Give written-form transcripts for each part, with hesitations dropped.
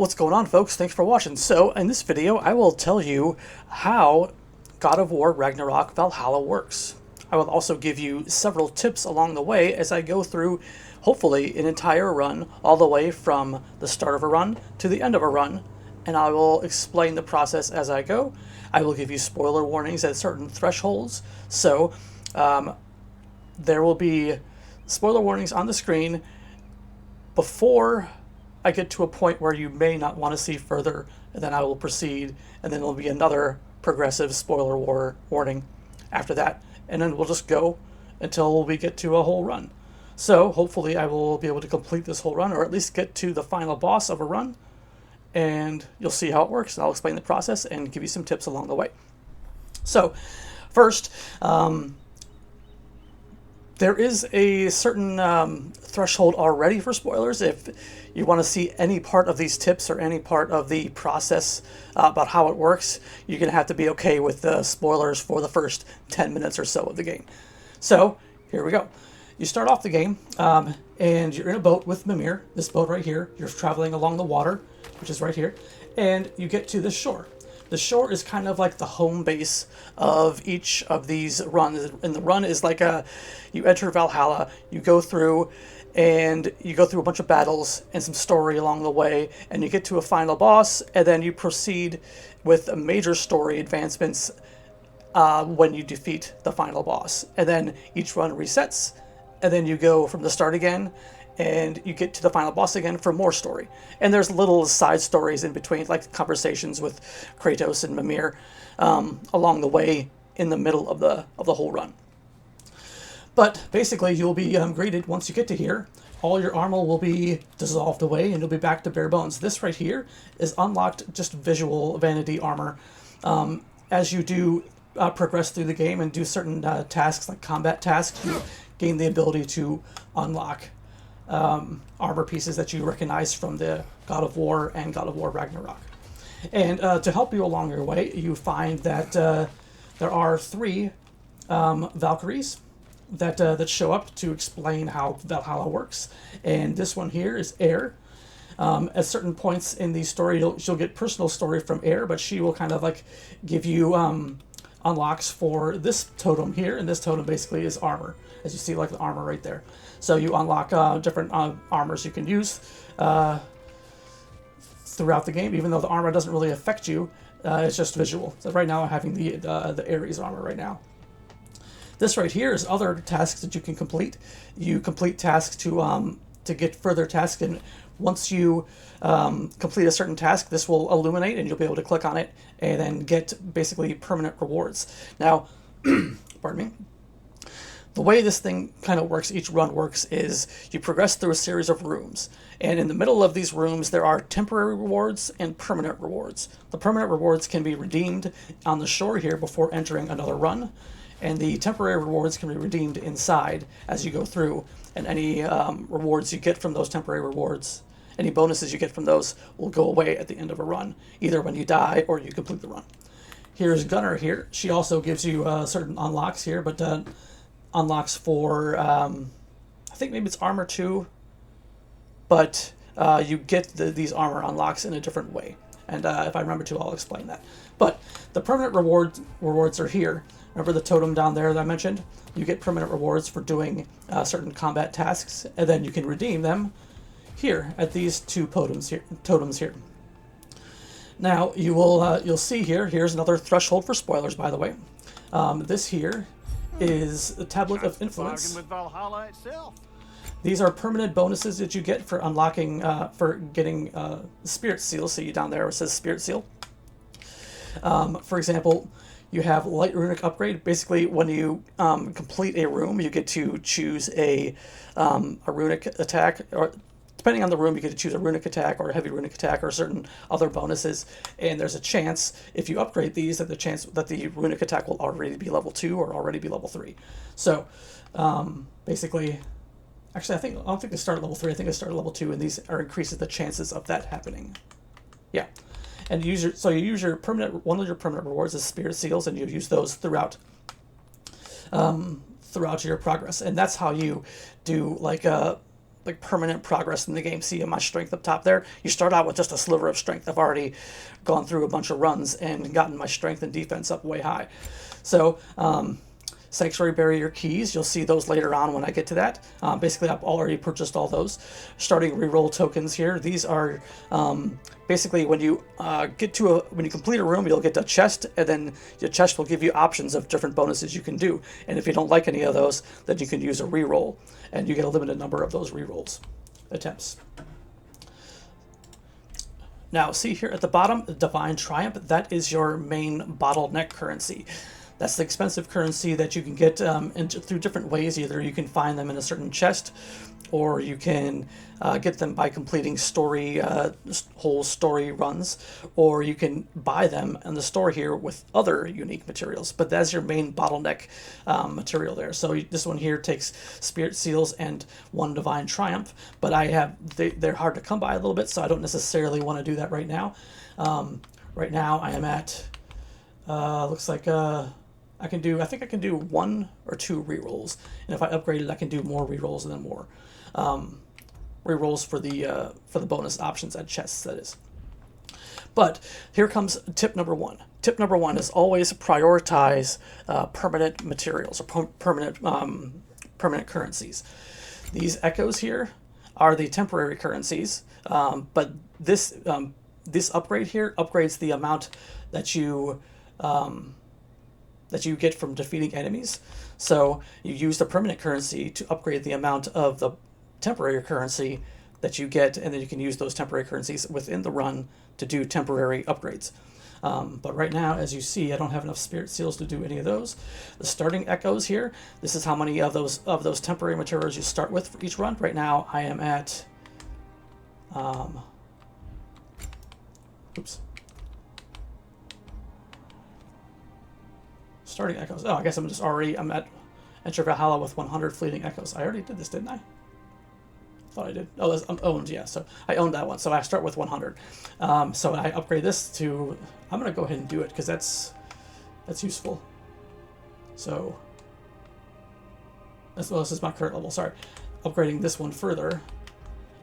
What's going on, folks? Thanks for watching. So, in this video, I will tell you how God of War Ragnarok Valhalla works. I will also give you several tips along the way as I go through, hopefully, an entire run, all the way from the start of a run to the end of a run, and I will explain the process as I go. I will give you spoiler warnings at certain thresholds, so there will be spoiler warnings on the screen before I get to a point where you may not want to see further, and then I will proceed, and then there'll be another progressive spoiler warning after that, and then we'll just go until we get to a whole run. So hopefully I will be able to complete this whole run, or at least get to the final boss of a run, and you'll see how it works, and I'll explain the process and give you some tips along the way. So first, there is a certain threshold already for spoilers. If you want to see any part of these tips or any part of the process about how it works, you're going to have to be okay with the spoilers for the first 10 minutes or so of the game. So here we go. You start off the game and you're in a boat with Mimir, this boat right here. You're traveling along the water, which is right here, and you get to this shore. The shore is kind of like the home base of each of these runs, and the run is like you enter Valhalla, you go through a bunch of battles and some story along the way, and you get to a final boss, and then you proceed with major story advancements when you defeat the final boss. And then each run resets, and then you go from the start again, and you get to the final boss again for more story. And there's little side stories in between, like conversations with Kratos and Mimir along the way in the middle of the whole run. But basically, you'll be greeted once you get to here. All your armor will be dissolved away, and you'll be back to bare bones. This right here is unlocked just visual vanity armor. As you do progress through the game and do certain tasks, like combat tasks, you gain the ability to unlock armor pieces that you recognize from the God of War and God of War Ragnarok. And to help you along your way, you find that there are 3 Valkyries that show up to explain how Valhalla works. And this one here is Air. At certain points in the story, she'll get personal story from Air, but she will kind of like give you unlocks for this totem here, and this totem basically is armor, as you see, like the armor right there. So you unlock different armors you can use throughout the game, even though the armor doesn't really affect you. It's just visual. So right now I'm having the Ares armor right now. This right here is other tasks that you can complete. You complete tasks to get further tasks, and once you complete a certain task, this will illuminate, and you'll be able to click on it and then get basically permanent rewards. Now, pardon me. The way this thing kind of works, each run works, is you progress through a series of rooms. And in the middle of these rooms, there are temporary rewards and permanent rewards. The permanent rewards can be redeemed on the shore here before entering another run. And the temporary rewards can be redeemed inside as you go through. And any rewards you get from those temporary rewards, any bonuses you get from those, will go away at the end of a run, either when you die or you complete the run. Here's Gunner here. She also gives you certain unlocks here, but unlocks for, I think maybe it's armor 2, but you get these armor unlocks in a different way. And if I remember to, I'll explain that. But the permanent rewards are here. Remember the totem down there that I mentioned? You get permanent rewards for doing certain combat tasks, and then you can redeem them here at these 2 totems here. Now you'll see here. Here's another threshold for spoilers, by the way. This here is the Tablet of Influence. With Valhalla itself. These are permanent bonuses that you get for unlocking, for getting Spirit Seal. See down there where it says Spirit Seal. For example, you have Light Runic Upgrade. Basically, when you complete a room, you get to choose a runic attack, or depending on the room, you get to choose a runic attack or a heavy runic attack or certain other bonuses. And there's a chance, if you upgrade these, that the runic attack will already be level 2 or already be level 3. So basically, actually, I don't think they start at level 3. I think they start at level 2, and these increases the chances of that happening. Yeah. And you use your one of your permanent rewards is Spirit Seals, and you use those throughout your progress. And that's how you do like like permanent progress in the game. See my strength up top there? You start out with just a sliver of strength. I've already gone through a bunch of runs and gotten my strength and defense up way high. So Sanctuary Barrier keys, you'll see those later on when I get to that. Basically, I've already purchased all those. Starting reroll tokens here. These are basically when you when you complete a room, you'll get a chest, and then your chest will give you options of different bonuses you can do. And if you don't like any of those, then you can use a reroll, and you get a limited number of those rerolls attempts. Now, see here at the bottom, Divine Triumph. That is your main bottleneck currency. That's the expensive currency that you can get through different ways. Either you can find them in a certain chest, or you can get them by completing whole story runs, or you can buy them in the store here with other unique materials. But that's your main bottleneck material there. So this one here takes Spirit Seals and 1 Divine Triumph, but they're hard to come by a little bit, so I don't necessarily want to do that right now. Right now I am at looks like I think I can do 1 or 2 rerolls, and if I upgrade it, I can do more rerolls and then more rerolls for the bonus options at chests, that is. But here comes tip number 1. Tip number 1 is always prioritize permanent materials or permanent currencies. These echoes here are the temporary currencies, but this upgrade here upgrades the amount that you get from defeating enemies. So you use the permanent currency to upgrade the amount of the temporary currency that you get, and then you can use those temporary currencies within the run to do temporary upgrades. But right now, as you see, I don't have enough Spirit Seals to do any of those. The starting echoes here, this is how many of those temporary materials you start with for each run. Right now I am at starting echoes. Oh, I guess I'm at Enter Valhalla with 100 fleeting echoes. I already did this, didn't I? Thought I did. Oh, that's owned, yeah. So I owned that one. So I start with 100. So I upgrade this to, I'm going to go ahead and do it because that's useful. So this is my current level. Sorry. Upgrading this one further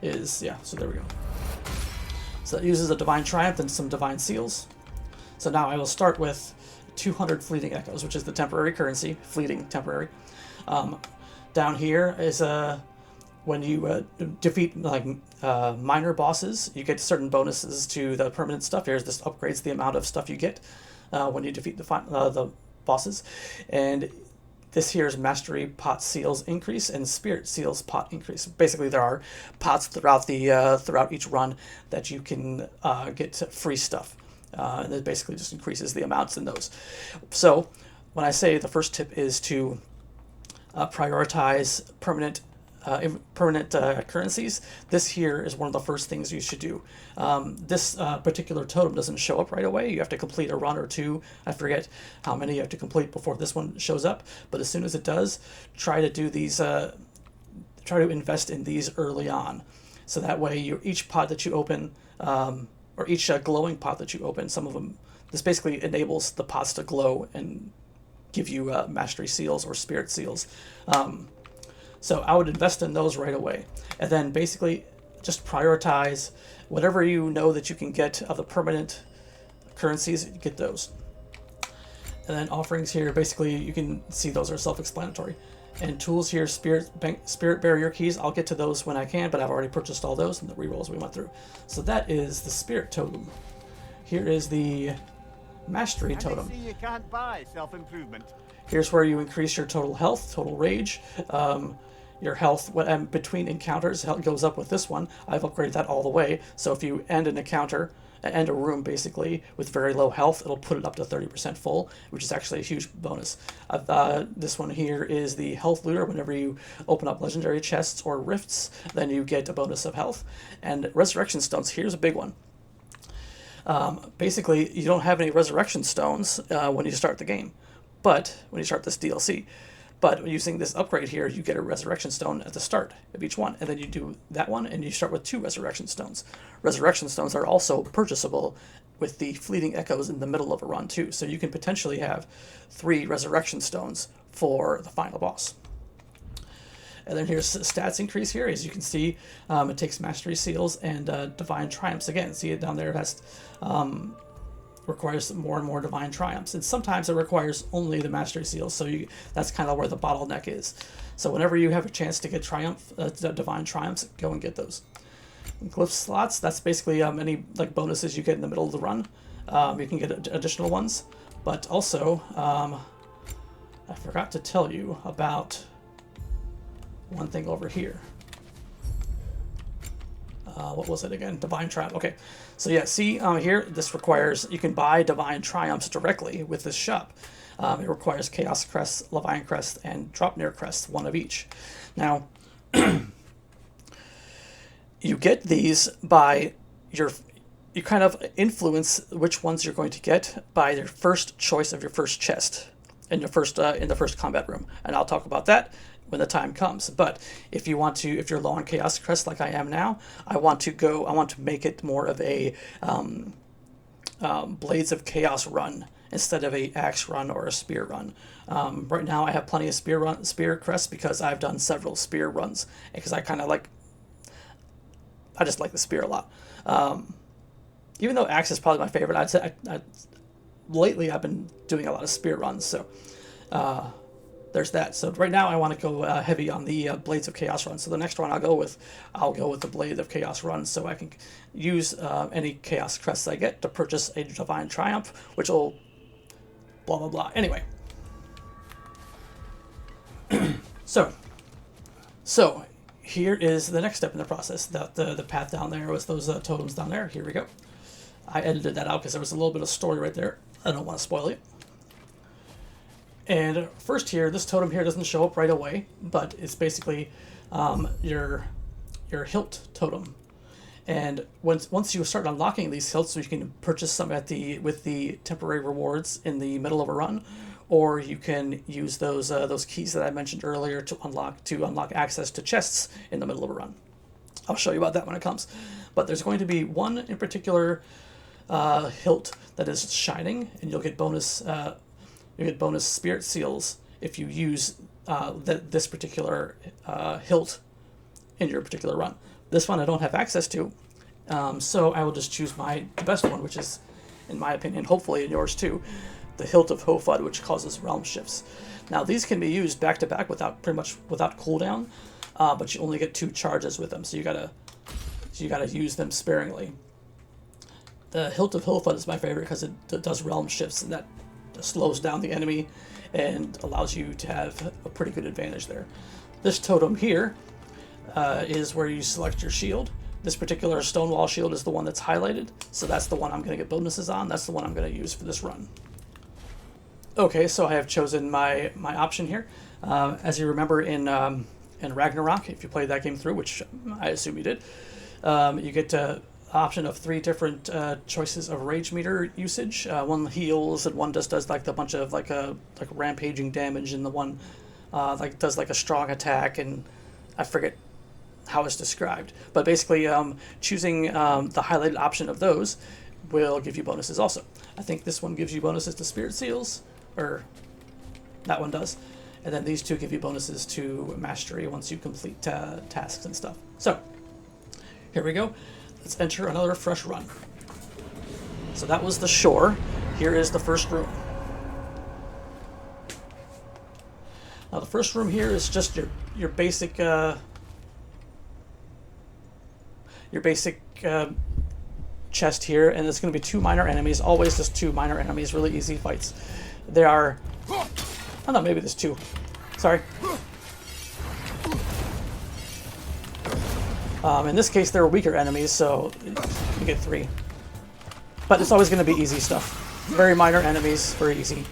is, yeah, so there we go. So that uses a Divine Triumph and some Divine Seals. So now I will start with 200 fleeting echoes, which is the temporary currency, fleeting temporary. Down here is when you defeat minor bosses, you get certain bonuses to the permanent stuff. This upgrades the amount of stuff you get when you defeat the bosses. And this here is Mastery Pot Seals increase and Spirit Seals pot increase. Basically, there are pots throughout each run that you can get free stuff. And it basically just increases the amounts in those. So when I say the first tip is to prioritize permanent currencies, this here is one of the first things you should do. This particular totem doesn't show up right away. You have to complete a run or 2. I forget how many you have to complete before this one shows up. But as soon as it does, try to do these. Try to invest in these early on, so that way each pot that you open. Or each glowing pot that you open, some of them, this basically enables the pots to glow and give you Mastery Seals or Spirit Seals. So I would invest in those right away. And then basically just prioritize whatever you know that you can get of the permanent currencies, get those. And then offerings here, basically you can see those are self-explanatory. And tools here, Spirit Barrier keys, I'll get to those when I can, but I've already purchased all those and the rerolls we went through. So that is the Spirit Totem. Here is the Mastery Totem. You can't buy self-improvement. Here's where you increase your total health, total rage. Your health between encounters goes up with this one. I've upgraded that all the way. So if you end an encounter, end a room basically with very low health, it'll put it up to 30% full, which is actually a huge bonus. This one here is the Health Looter. Whenever you open up legendary chests or rifts, then you get a bonus of health. And Resurrection Stones, here's a big one. Basically, you don't have any Resurrection Stones when you start the game, but when you start this DLC. But using this upgrade here, you get a Resurrection Stone at the start of each one, and then you do that one, and you start with 2 Resurrection Stones. Resurrection Stones are also purchasable with the Fleeting Echoes in the middle of a run too, so you can potentially have 3 Resurrection Stones for the final boss. And then here's stats increase here. As you can see, it takes Mastery Seals and Divine Triumphs. Again, see it down there, it has, requires more and more Divine Triumphs. And sometimes it requires only the Mastery Seals, so that's kind of where the bottleneck is. So whenever you have a chance to get Divine Triumphs, go and get those. Glyph slots, that's basically any like bonuses you get in the middle of the run. You can get additional ones, but also I forgot to tell you about one thing over here. What was it again? Divine Triumph. Okay, so yeah, see here, this requires, you can buy Divine Triumphs directly with this shop. It requires Chaos Crest, Leviathan Crest, and Dropnir Crest, one of each. Now, you get these by you kind of influence which ones you're going to get by your first choice of your first chest in the first combat room, and I'll talk about that when the time comes. But if you're low on Chaos Crest like I am now, I want to make it more of a Blades of Chaos run instead of a axe run or a spear run. Right now I have plenty of spear crests because I've done several spear runs, because I just like the spear a lot. Even though axe is probably my favorite, I'd say lately I've been doing a lot of spear runs, so there's that. So right now I want to go heavy on the Blades of Chaos run. So the next one I'll go with the Blade of Chaos run, so I can use any Chaos crests I get to purchase a Divine Triumph, which will blah blah blah. Anyway, so here is the next step in the process. The path down there was those totems down there. Here we go. I edited that out because there was a little bit of story right there. I don't want to spoil it. And first here, this totem here doesn't show up right away, but it's basically your hilt totem. And once you start unlocking these hilts, you can purchase some with the temporary rewards in the middle of a run, or you can use those keys that I mentioned earlier to unlock access to chests in the middle of a run. I'll show you about that when it comes. But there's going to be one in particular hilt that is shining, and you'll get bonus spirit seals if you use this particular hilt in your particular run. This one I don't have access to, so I will just choose the best one, which is, in my opinion, hopefully in yours too, the Hilt of Hofud, which causes realm shifts. Now these can be used back to back without cooldown, but you only get 2 charges with them, so you gotta use them sparingly. The Hilt of Hofud is my favorite because it does realm shifts, and that slows down the enemy and allows you to have a pretty good advantage there. This totem here is where you select your shield. This particular Stonewall shield is the one that's highlighted, so that's the one I'm going to get bonuses on. That's the one I'm going to use for this run. Okay, so I have chosen my option here. As you remember in Ragnarok, if you played that game through, which I assume you did, you get option of 3 different choices of rage meter usage. One heals, and one just does like a bunch of like rampaging damage, and the one does like a strong attack, and I forget how it's described. But basically, choosing the highlighted option of those will give you bonuses also. I think this one gives you bonuses to Spirit Seals, or that one does. And then these 2 give you bonuses to Mastery once you complete tasks and stuff. So, here we go. Let's enter another fresh run. So that was the shore. Here is the first room. Now the first room here is just your basic chest here, and there's going to be 2 minor enemies. Always just 2 minor enemies. Really easy fights. There are. Oh no, maybe there's 2. Sorry. In this case, there are weaker enemies, so you get 3. But it's always going to be easy stuff. Very minor enemies, very easy.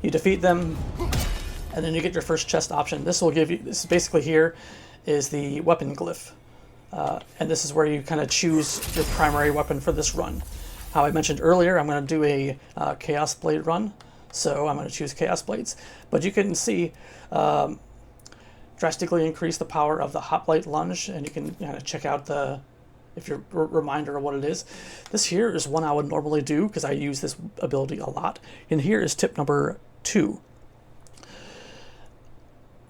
You defeat them, and then you get your first chest option. This will give you, this basically here is the weapon glyph. And this is where you kind of choose your primary weapon for this run. How I mentioned earlier, I'm going to do a Chaos Blade run, so I'm going to choose Chaos Blades. But you can see drastically increase the power of the Hoplite Lunge, and you can check out if you're a reminder of what it is. This here is one I would normally do because I use this ability a lot. And here is tip number 2.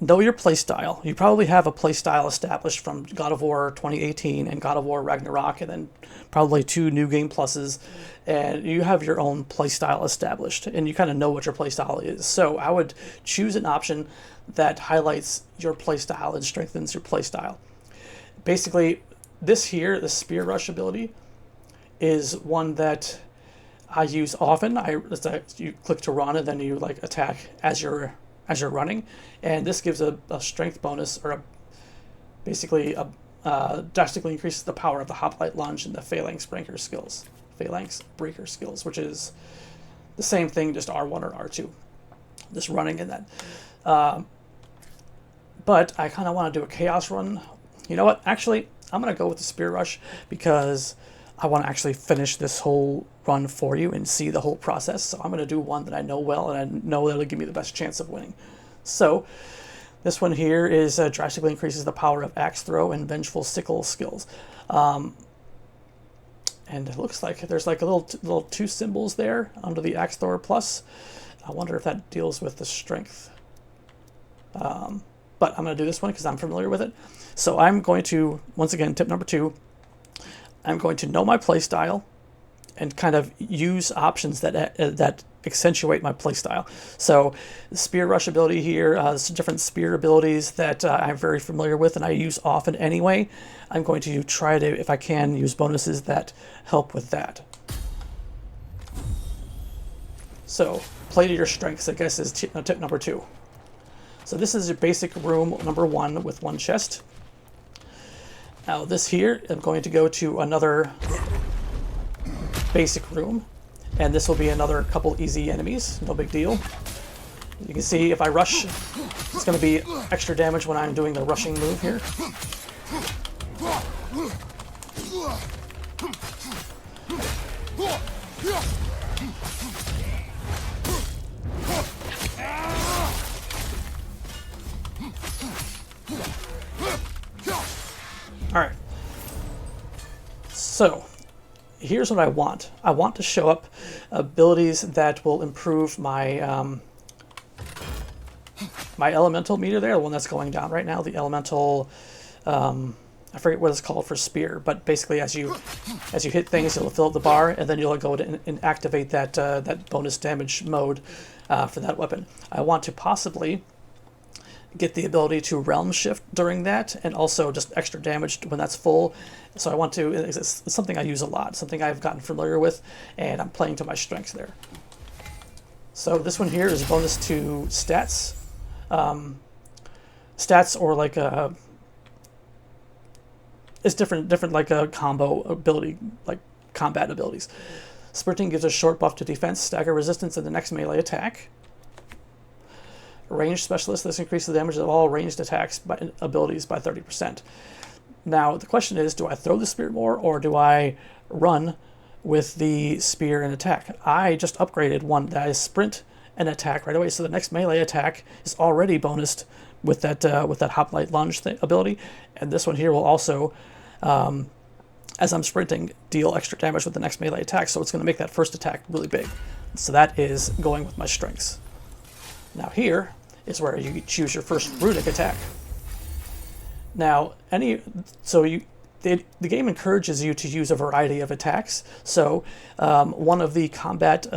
know your playstyle. You probably have a playstyle established from God of War 2018 and God of War Ragnarok, and then probably 2 New Game Pluses, and you have your own playstyle established, and you kind of know what your playstyle is. So I would choose an option that highlights your playstyle and strengthens your playstyle. Basically, this here, the Spear Rush ability, is one that I use often. You click to run, and then you like attack as you're running, and this gives a strength bonus, or basically drastically increases the power of the Hoplite Lunge and the Phalanx Breaker skills. Which is the same thing, just R1 or R2, just running in that. But I kind of want to do a Chaos run. You know what? Actually, I'm going to go with the Spear Rush because I want to actually finish this whole run for you and see the whole process. So I'm going to do one that I know well, and I know that'll give me the best chance of winning. So this one here is drastically increases the power of Axe Throw and Vengeful Sickle skills. And it looks like there's like a little 2 symbols there under the Axe Thrower plus. I wonder if that deals with the strength. But I'm going to do this one because I'm familiar with it. So I'm going to, once again, tip number 2, I'm going to know my playstyle and kind of use options that accentuate my playstyle. So the Spear Rush ability here, some different spear abilities that I'm very familiar with and I use often anyway. I'm going to try to, if I can, use bonuses that help with that. So play to your strengths, I guess, is tip number 2. So this is your basic room number 1 with 1 chest. Now this here, I'm going to go to another basic room, and this will be another couple easy enemies, no big deal. You can see if I rush, it's going to be extra damage when I'm doing the rushing move here. Alright, so here's what I want. I want to show up abilities that will improve my my elemental meter there, the one that's going down right now, the elemental, I forget what it's called for spear, but basically as you hit things, it'll fill up the bar, and then you'll go and activate that that bonus damage mode for that weapon. I want to possibly get the ability to realm shift during that, and also just extra damage when that's full. So I want to, it's something I use a lot, something I've gotten familiar with, and I'm playing to my strengths there. So this one here is bonus to stats. Stats, or like a, it's different like a combo ability, like combat abilities. Sprinting gives a short buff to defense, stagger resistance, and the next melee attack. Ranged Specialist, this increases the damage of all ranged attacks abilities by 30%. Now, the question is, do I throw the spear more, or do I run with the spear and attack? I just upgraded one that is sprint and attack right away, so the next melee attack is already bonused with that Hoplite Lunge ability, and this one here will also, as I'm sprinting, deal extra damage with the next melee attack, so it's going to make that first attack really big. So that is going with my strengths. Now here is where you choose your first runic attack. Now, the game encourages you to use a variety of attacks. So one of the combat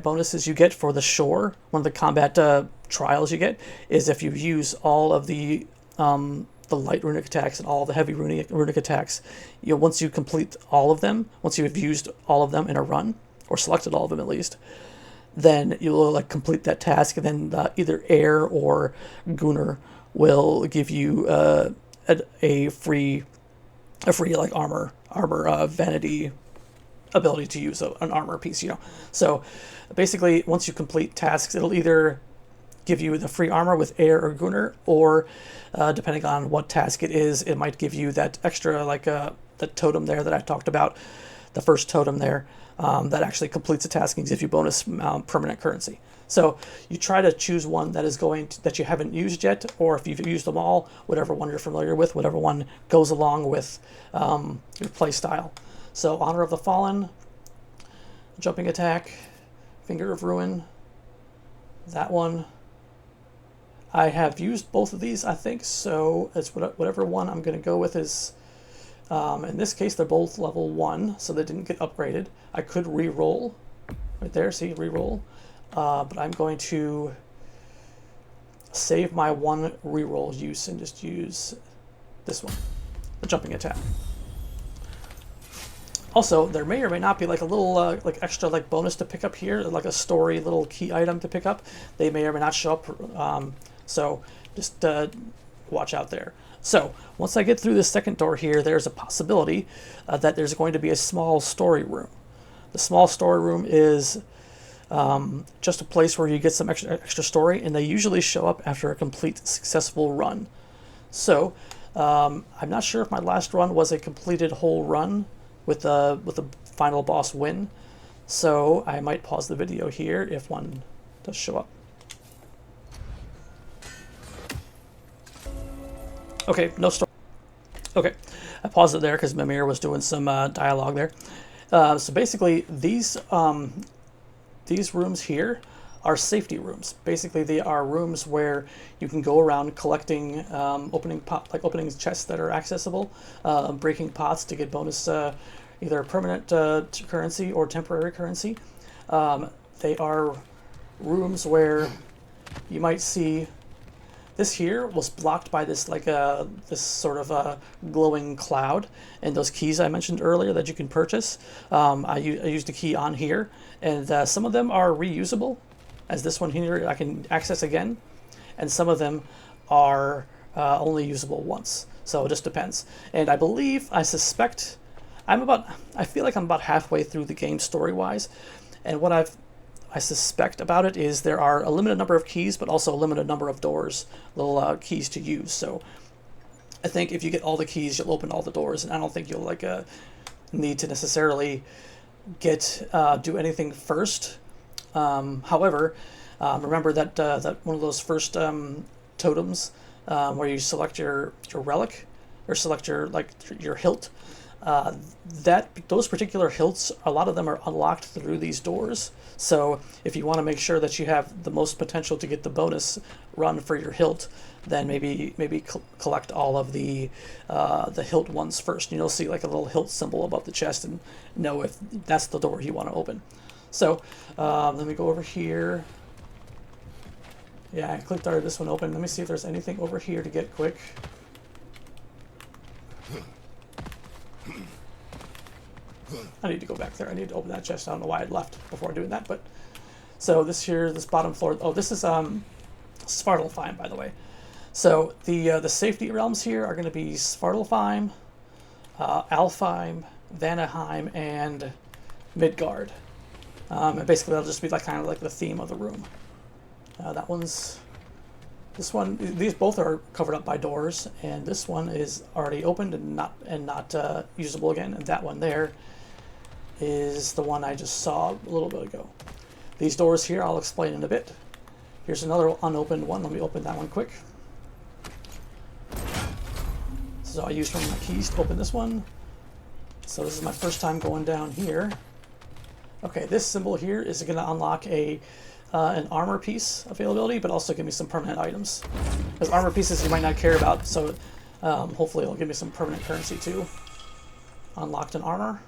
bonuses you get for the shore, one of the combat trials you get, is if you use all of the light runic attacks and all the heavy runic attacks. Once you complete all of them, once you have used all of them in a run, or selected all of them at least, then you'll complete that task, and then either Air or Gunnar will give you a free like armor vanity ability to use an armor piece. So basically, once you complete tasks, it'll either give you the free armor with Air or Gunnar, or depending on what task it is, it might give you that extra the totem there that I talked about, the first totem there. That actually completes the task and gives you bonus permanent currency. So you try to choose one that is that you haven't used yet, or if you've used them all, whatever one you're familiar with, whatever one goes along with your play style. So Honor of the Fallen, Jumping Attack, Finger of Ruin, that one, I have used both of these, I think, so it's whatever one I'm going to go with is, in this case, they're both level 1, so they didn't get upgraded. I could re-roll, right there, see, re-roll, but I'm going to save my one re-roll use and just use this one, the jumping attack. Also, there may or may not be like a little like extra like bonus to pick up here, like a story little key item to pick up. They may or may not show up, so just watch out there. So once I get through this second door here, there's a possibility that there's going to be a small story room. The small story room is just a place where you get some extra story, and they usually show up after a complete successful run. So I'm not sure if my last run was a completed whole run with the final boss win, so I might pause the video here if one does show up. Okay, no story. Okay, I paused it there because Mimir was doing some dialogue there. So basically, these rooms here are safety rooms. Basically, they are rooms where you can go around collecting, opening chests that are accessible, breaking pots to get bonus, either permanent currency or temporary currency. They are rooms where you might see this here was blocked by this this sort of glowing cloud, and those keys I mentioned earlier that you can purchase. I used a key on here, and some of them are reusable, as this one here I can access again, and some of them are only usable once. So it just depends. And I suspect, I feel like I'm about halfway through the game story-wise, and what I suspect about it is there are a limited number of keys, but also a limited number of doors, little keys to use. So I think if you get all the keys, you'll open all the doors, and I don't think you'll need to necessarily do anything first. However, remember that that one of those first totems where you select your relic or select your hilt. Those particular hilts, a lot of them are unlocked through these doors. So if you want to make sure that you have the most potential to get the bonus run for your hilt, then maybe collect all of the hilt ones first. And you'll see like a little hilt symbol above the chest and know if that's the door you want to open. So let me go over here. Yeah, I clicked already this one open. Let me see if there's anything over here to get quick. I need to go back there. I need to open that chest. I don't know why I left before doing that, but so this bottom floor. Oh, this is Svartalfheim, by the way. So the safety realms here are going to be Svartalfheim, Alfheim, Vanaheim, and Midgard. And basically, that'll just be kind of like the theme of the room. These both are covered up by doors, and this one is already opened and not usable again. And that one there is the one I just saw a little bit ago. These doors here, I'll explain in a bit. Here's another unopened one. Let me open that one quick. So I used one of my keys to open this one. So this is my first time going down here. Okay, this symbol here is going to unlock an armor piece availability, but also give me some permanent items. Because armor pieces you might not care about, so hopefully it'll give me some permanent currency too. Unlocked an armor.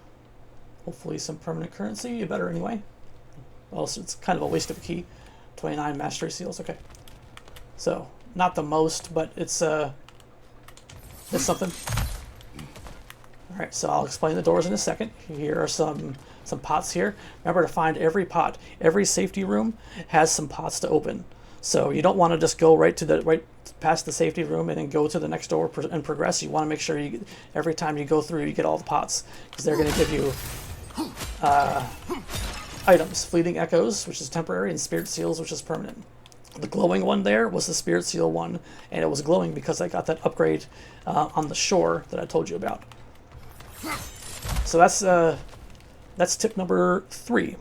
Hopefully some permanent currency, you better anyway. Well, so it's kind of a waste of a key. 29 mastery seals, okay. So, not the most, but it's something. Alright, so I'll explain the doors in a second. Here are some pots here. Remember to find every pot. Every safety room has some pots to open. So you don't want to just go right past the safety room and then go to the next door and progress. You want to make sure every time you go through, you get all the pots, because they're going to give you items. Fleeting Echoes, which is temporary, and Spirit Seals, which is permanent. The glowing one there was the Spirit Seal one, and it was glowing because I got that upgrade on the shore that I told you about. So that's tip number 3.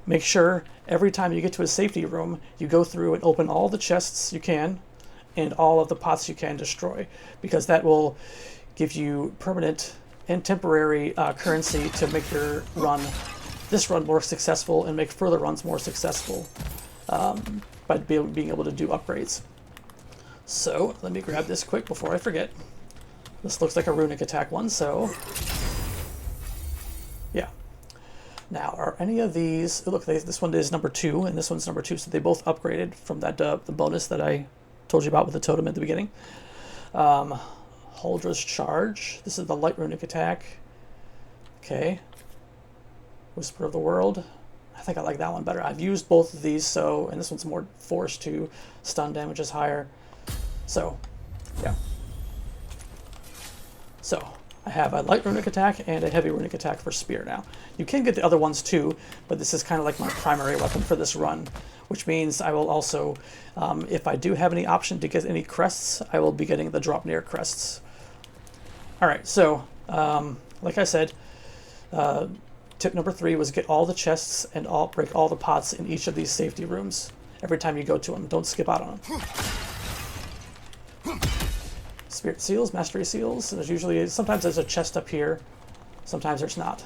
Make sure every time you get to a safety room, you go through and open all the chests you can and all of the pots you can destroy, because that will give you permanent and temporary currency to make this run more successful and make further runs more successful. by being able to do upgrades. So let me grab this quick before I forget. This looks like a runic attack one, so yeah. Now, are any of these... Look, this one is number 2, and this one's number 2, so they both upgraded from that the bonus that I told you about with the totem at the beginning. Huldra's Charge. This is the light runic attack. Okay. Whisper of the World. I think I like that one better. I've used both of these, so... And this one's more force too. Stun damage is higher. So, yeah. So, I have a light runic attack and a heavy runic attack for spear now. You can get the other ones too, but this is kind of like my primary weapon for this run, which means I will also, if I do have any option to get any crests, I will be getting the drop near crests. Alright, so, like I said, tip number 3 was get all the chests and break all the pots in each of these safety rooms every time you go to them. Don't skip out on them. Spirit seals, mastery seals. There's usually, sometimes there's a chest up here, sometimes there's not.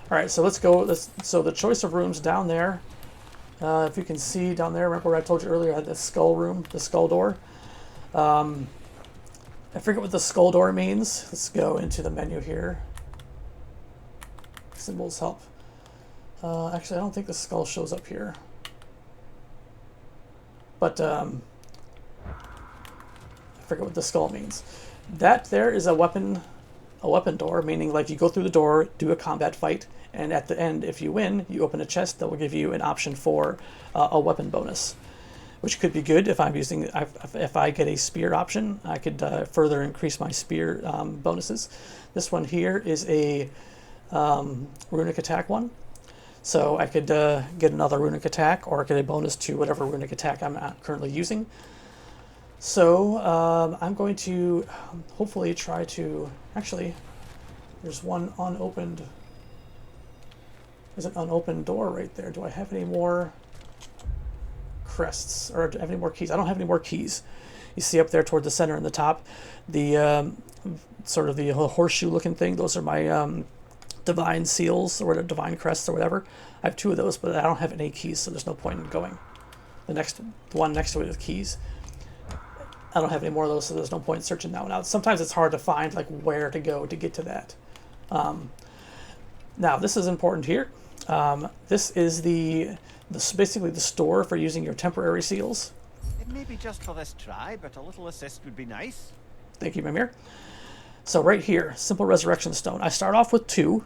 All right, so let's go. So the choice of rooms down there, if you can see down there, remember what I told you earlier, I had the skull room, the skull door. I forget what the skull door means. Let's go into the menu here. Symbols help. Actually, I don't think the skull shows up here. But I forget what the skull means. That there is a weapon door, meaning like you go through the door, do a combat fight, and at the end, if you win, you open a chest that will give you an option for a weapon bonus, which could be good if I'm using. If I get a spear option, I could further increase my spear bonuses. This one here is a runic attack one, so I could get another runic attack or get a bonus to whatever runic attack I'm currently using. So I'm going to hopefully try to, actually, there's one unopened, there's an unopened door right there. Do I have any more crests, or do I have any more keys? I don't have any more keys. You see up there toward the center and the top, the sort of the horseshoe looking thing, those are my divine seals or divine crests or whatever. I have 2 of those, but I don't have any keys, so there's no point in going. The one next to it is keys. I don't have any more of those, so there's no point in searching that one out. Sometimes it's hard to find like where to go to get to that. Now this is important here. This is basically the store for using your temporary seals. It may be just for this try, but a little assist would be nice. Thank you, Mimir. So right here, simple resurrection stone. I start off with 2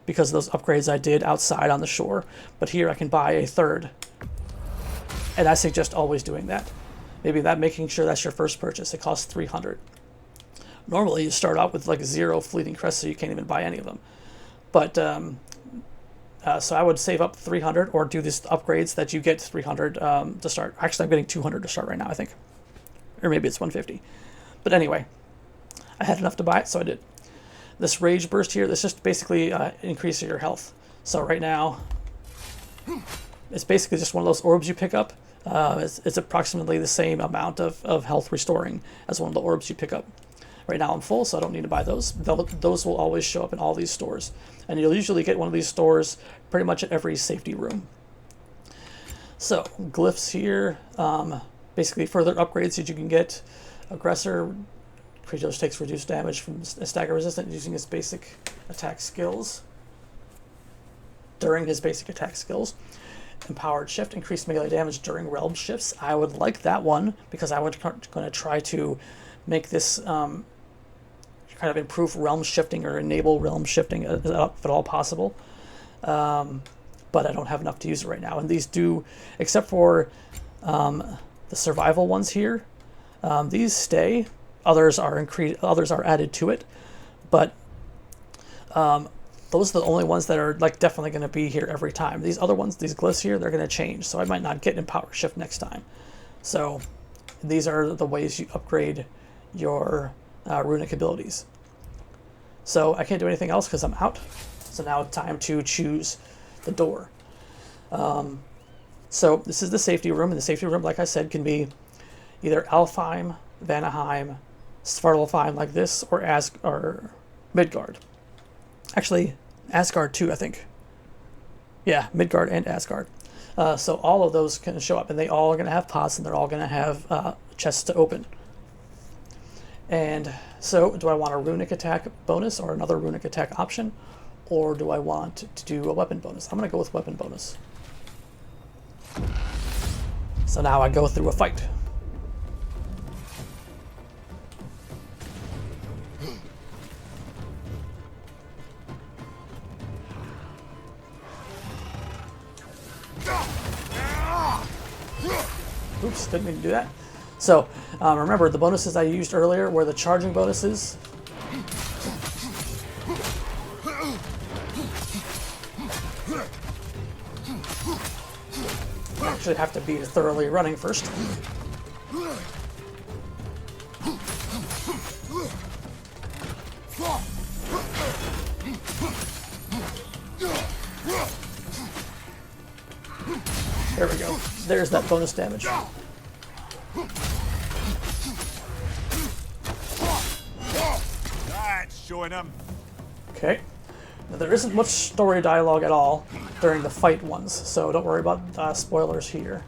because of those upgrades I did outside on the shore, but here I can buy a 3rd, and I suggest always doing that. Maybe making sure that's your first purchase. It costs 300. Normally you start out with like 0 fleeting crests, so you can't even buy any of them. But so I would save up 300 or do these upgrades that you get 300 to start. Actually, I'm getting 200 to start right now, I think, or maybe it's 150. But anyway, I had enough to buy it, so I did. This rage burst here, this just basically increases your health. So right now, it's basically just one of those orbs you pick up. It's approximately the same amount of health restoring as one of the orbs you pick up. Right now I'm full, so I don't need to buy those. Those will always show up in all these stores. And you'll usually get one of these stores pretty much at every safety room. So, glyphs here. Basically further upgrades that you can get. Aggressor. Kratos takes reduced damage from stagger resistant using his basic attack skills. During his basic attack skills. Empowered shift, increased melee damage during realm shifts. I would like that one because I was going to try to make this kind of improve realm shifting or enable realm shifting if at all possible. But I don't have enough to use it right now. And these do, except for the survival ones here, these stay. Others are added to it, but those are the only ones that are like definitely going to be here every time. These other ones, these glyphs here, they're going to change, so I might not get Empower Shift next time. So these are the ways you upgrade your runic abilities. So I can't do anything else because I'm out. So now it's time to choose the door. So this is the safety room, and the safety room, like I said, can be either Alfheim, Vanaheim, Svartalfheim like this, or Midgard. Actually, Asgard too, I think. Yeah, Midgard and Asgard. So all of those can show up, and they all are going to have pots, and they're all going to have chests to open. And so do I want a runic attack bonus or another runic attack option, or do I want to do a weapon bonus? I'm going to go with weapon bonus. So now I go through a fight. Oops, didn't mean to do that. So, remember, the bonuses I used earlier were the charging bonuses. I actually have to be thoroughly running first. There we go. There's that bonus damage. That's showing him. Okay. Now, there isn't much story dialogue at all during the fight ones, so don't worry about spoilers here.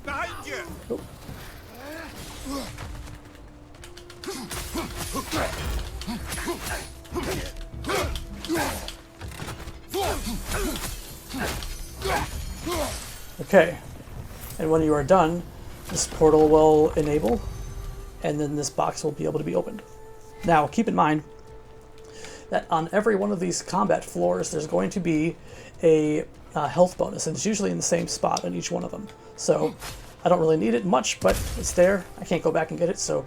Behind you. Oh. Okay, and when you are done, this portal will enable, and then this box will be able to be opened. Now, keep in mind that on every one of these combat floors, there's going to be a health bonus, and it's usually in the same spot on each one of them. So, I don't really need it much, but it's there. I can't go back and get it, so...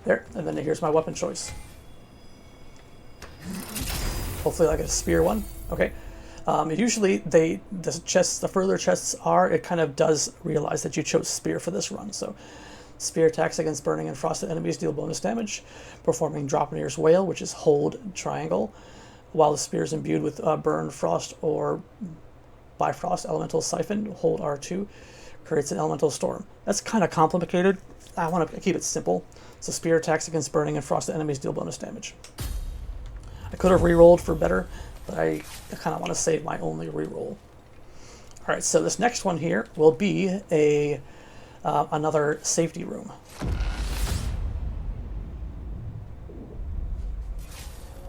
There, and then here's my weapon choice. Hopefully I get a spear one. Okay. Usually the further chests are, it kind of does realize that you chose spear for this run. So spear attacks against burning and frosted enemies deal bonus damage, performing Dropnir's Wail, which is hold triangle, while the spear is imbued with burn, frost, or bifrost elemental siphon, hold R2, creates an elemental storm. That's kind of complicated. I want to keep it simple. So spear attacks against burning and frosted enemies deal bonus damage. I could have re-rolled for better, but I kind of want to save my only re-roll. All right, so this next one here will be another safety room.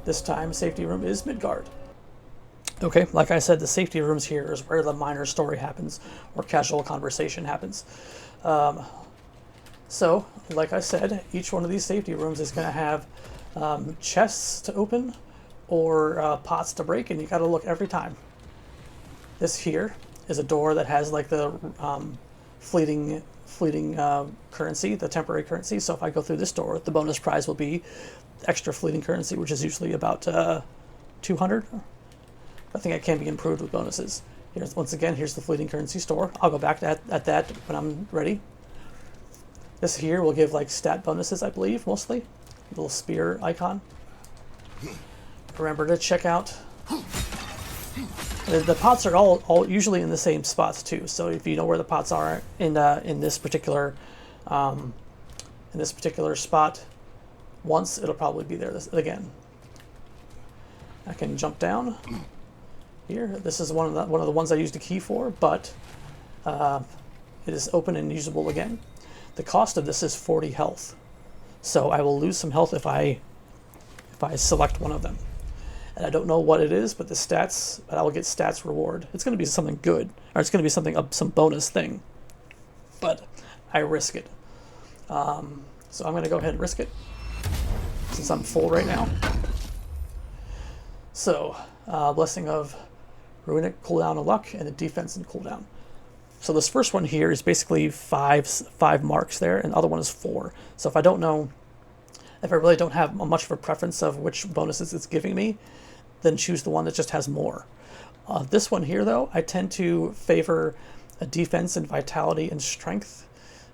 This time, safety room is Midgard. Okay, like I said, the safety rooms here is where the minor story happens, or casual conversation happens. So, like I said, each one of these safety rooms is going to have chests to open or pots to break, and you got to look every time. This here is a door that has like the fleeting currency, the temporary currency. So if I go through this door, the bonus prize will be extra fleeting currency, which is usually about 200. I think it can be improved with bonuses. Here's, once again, here's the fleeting currency store. I'll go back at that when I'm ready. This here will give like stat bonuses, I believe, mostly. Little spear icon. Remember to check out. The pots are all usually in the same spots too. So if you know where the pots are in this particular spot, once it'll probably be there again. I can jump down here. This is one of the ones I used a key for, but it is open and usable again. The cost of this is 40 health, so I will lose some health if I select one of them. And I don't know what it is, but the stats, but I will get stats reward. It's going to be something good, or it's going to be something some bonus thing. But I risk it. So I'm going to go ahead and risk it, since I'm full right now. So, Blessing of Runic cooldown of luck, and the defense and cooldown. So this first one here is basically five marks there, and the other one is 4. So if I don't know, if I really don't have much of a preference of which bonuses it's giving me, then choose the one that just has more. This one here, though, I tend to favor a defense and vitality and strength,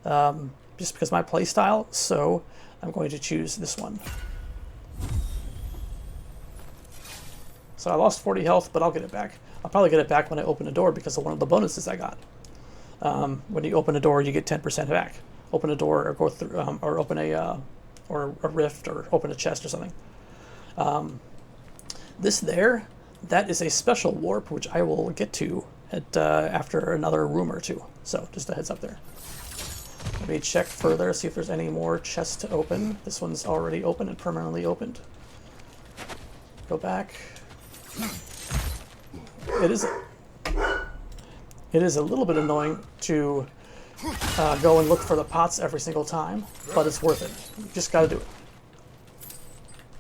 just because of my play style, so I'm going to choose this one. So I lost 40 health, but I'll get it back. I'll probably get it back when I open the door because of one of the bonuses I got. When you open a door, you get 10% back. Open a door or go through, or open or a rift or open a chest or something. That is a special warp, which I will get to at after another room or two. So just a heads up there. Let me check further, see if there's any more chests to open. This one's already open and permanently opened. Go back. It is a little bit annoying to go and look for the pots every single time, but it's worth it. You just got to do it.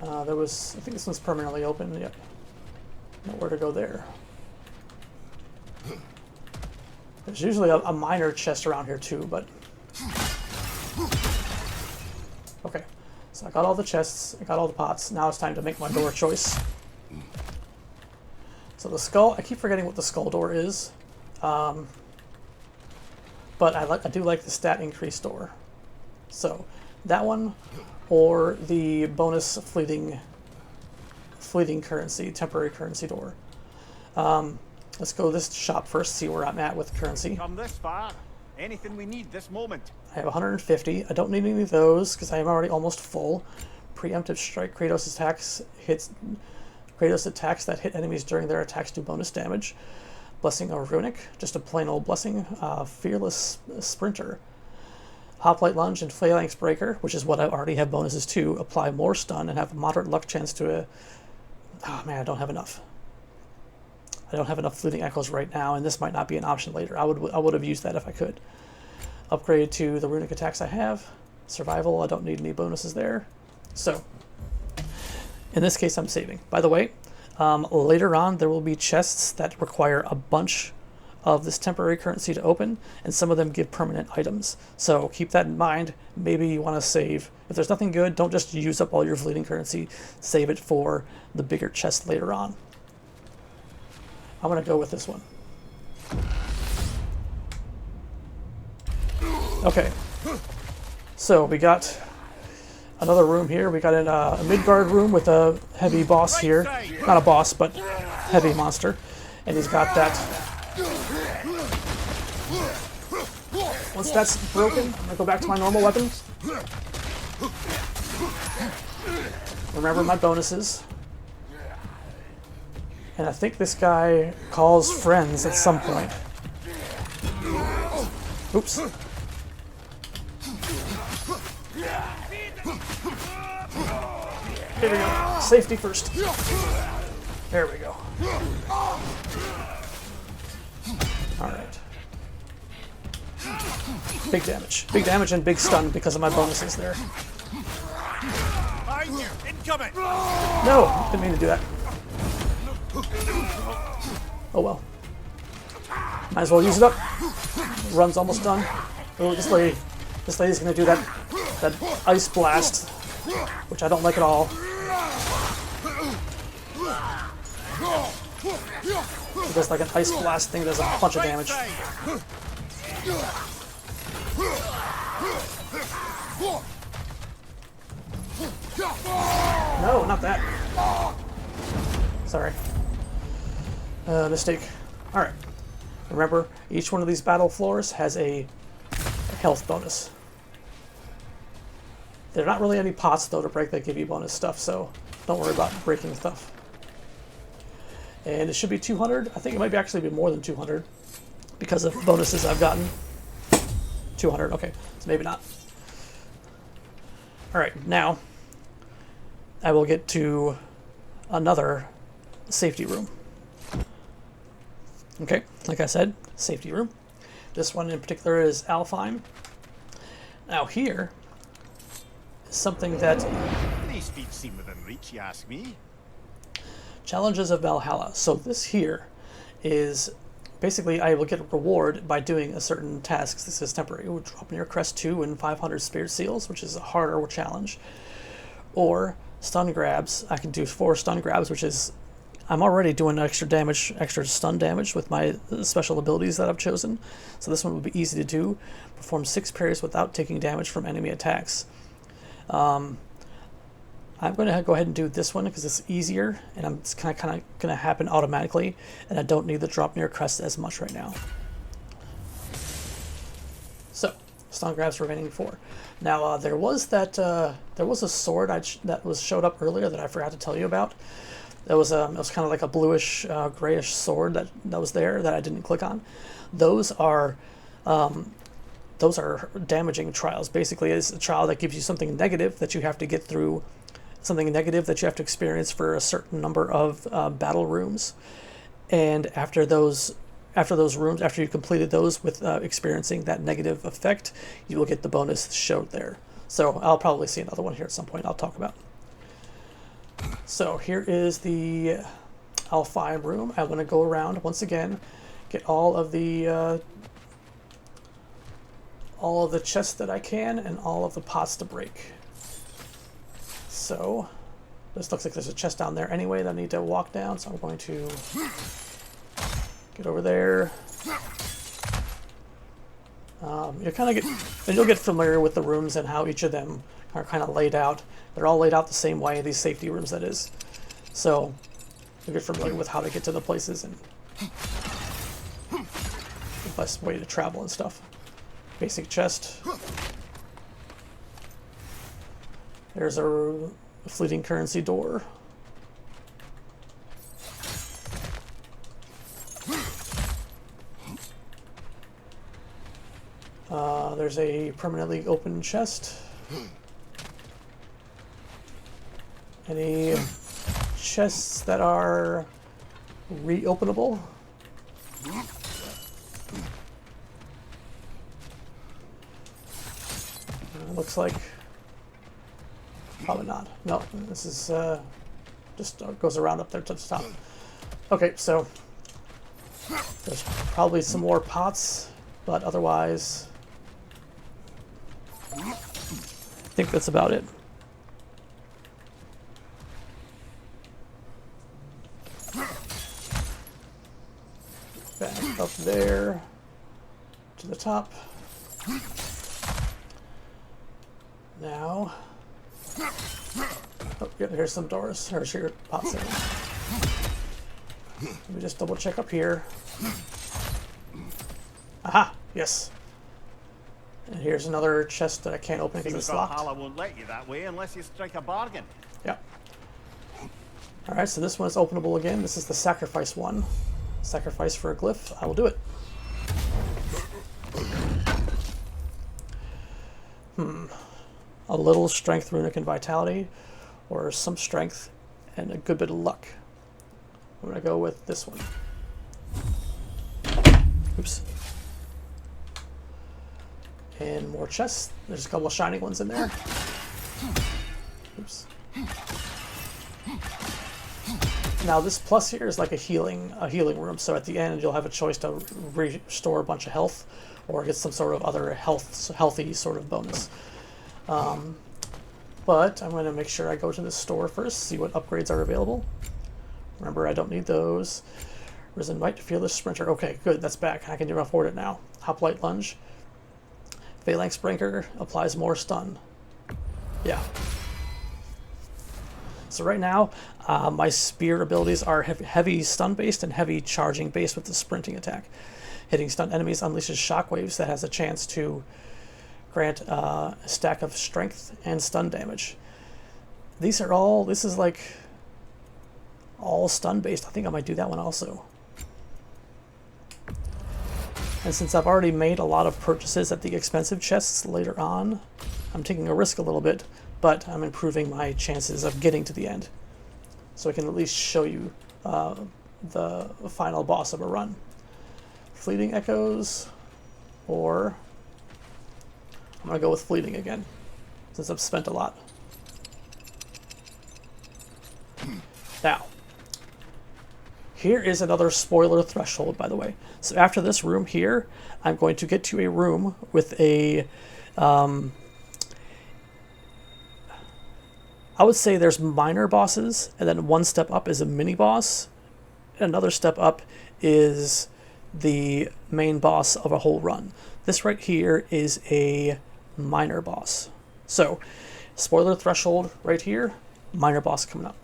I think this one's permanently open. Yep. Nowhere to go there. There's usually a minor chest around here too, but okay. So I got all the chests, I got all the pots. Now it's time to make my door choice. So the skull, I keep forgetting what the skull door is, but I do like the stat increase door. So that one, or the bonus fleeting currency, temporary currency door. Let's go to this shop first, see where I'm at with currency. Come this far. Anything we need this moment. I have 150. I don't need any of those because I am already almost full. Preemptive strike. Kratos attacks that hit enemies during their attacks do bonus damage. Blessing of Runic, just a plain old blessing. Fearless Sprinter. Hoplite Lunge and Phalanx Breaker, which is what I already have bonuses to. Apply more stun and have a moderate luck chance to a... Oh man, I don't have enough. I don't have enough Fleeting Echoes right now, and this might not be an option later. I would have used that if I could. Upgrade to the runic attacks I have. Survival, I don't need any bonuses there. So, in this case, I'm saving. By the way, later on there will be chests that require a bunch of this temporary currency to open, and some of them give permanent items. So keep that in mind. Maybe you want to save. If there's nothing good, don't just use up all your fleeting currency. Save it for the bigger chest later on. I'm going to go with this one. Okay. So we got another room here. We got a Midgard room with a heavy boss here. Not a boss, but heavy monster. And he's got that. Once that's broken, I'm going to go back to my normal weapons. Remember my bonuses. And I think this guy calls friends at some point. Oops. Here we go. Safety first. There we go. Alright. Big damage. Big damage and big stun because of my bonuses there. Incoming. No! Didn't mean to do that. Oh well. Might as well use it up. Run's almost done. Oh, this lady's gonna do that ice blast, which I don't like at all. It does like an ice blast thing, does a bunch of damage. No, not that. Sorry. Mistake. Alright. Remember, each one of these battle floors has a health bonus. There are not really any pots, though, to break that give you bonus stuff, so don't worry about breaking stuff. And it should be 200. I think it might actually be more than 200 because of bonuses I've gotten. 200, okay. So maybe not. Alright, now I will get to another safety room. Okay, like I said, safety room. This one in particular is Alfheim. Now here is something that... These feet seem within reach, you ask me. Challenges of Valhalla. So this here is basically I will get a reward by doing a certain task. This is temporary. It will drop near crest 2 and 500 spirit seals, which is a harder challenge. Or stun grabs. I can do 4 stun grabs, which is... I'm already doing extra stun damage with my special abilities that I've chosen. So this one would be easy to do. Perform 6 parries without taking damage from enemy attacks. I'm going to go ahead and do this one because it's easier, and it's kind of going to happen automatically, and I don't need the drop near crest as much right now. Stun grabs remaining 4. Now there was that there was a sword that showed up earlier that I forgot to tell you about. It was kind of like a bluish, grayish sword that was there that I didn't click on. Those are damaging trials. Basically, it's a trial that gives you something negative that you have to get through, something negative that you have to experience for a certain number of battle rooms. And after those rooms, after you've completed those with experiencing that negative effect, you will get the bonus showed there. So I'll probably see another one here at some point I'll talk about. So here is the Alfheim room. I'm going to go around once again, get all of the chests that I can and all of the pots to break. So this looks like there's a chest down there anyway that I need to walk down, so I'm going to get over there. You'll get familiar with the rooms and how each of them are kind of laid out. They're all laid out the same way, these safety rooms that is. So you'll get familiar with how to get to the places and the best way to travel and stuff. Basic chest. There's a fleeting currency door. There's a permanently open chest. Any chests that are reopenable? Looks like probably not. No, this is just goes around up there to the top. Okay, so there's probably some more pots, but otherwise I think that's about it. Back up there to the top. Now, oh, yep, here's some doors. There's your pots there. Let me just double check up here. Aha! Yes. And here's another chest that I can't open because it's locked. Valhalla won't let you that way unless you strike a bargain. Yep. Alright, so this one is openable again. This is the sacrifice one. Sacrifice for a glyph. I will do it. A little strength, runic, and vitality, or some strength and a good bit of luck. I'm going to go with this one. Oops. And more chests. There's a couple of shining ones in there. Oops. Now this plus here is like a healing room, so at the end you'll have a choice to restore a bunch of health or get some sort of other healthy sort of bonus. But I'm going to make sure I go to the store first, see what upgrades are available. Remember, I don't need those. Risen Might, Fearless Sprinter. Okay, good, that's back. I can afford it now. Hoplite Lunge. Phalanx Breaker applies more stun. Yeah. So right now, my spear abilities are heavy stun based and heavy charging based with the sprinting attack. Hitting stunned enemies unleashes shockwaves that has a chance to grant a stack of strength and stun damage. This is like all stun based. I think I might do that one also. And since I've already made a lot of purchases at the expensive chests later on, I'm taking a risk a little bit, but I'm improving my chances of getting to the end. So I can at least show you the final boss of a run. Fleeting Echoes, or I'm going to go with Fleeting again, since I've spent a lot. Now, here is another spoiler threshold, by the way. So after this room here, I'm going to get to a room with a... I would say there's minor bosses, and then one step up is a mini boss. Another step up is the main boss of a whole run. This right here is a minor boss. So, spoiler threshold right here, minor boss coming up.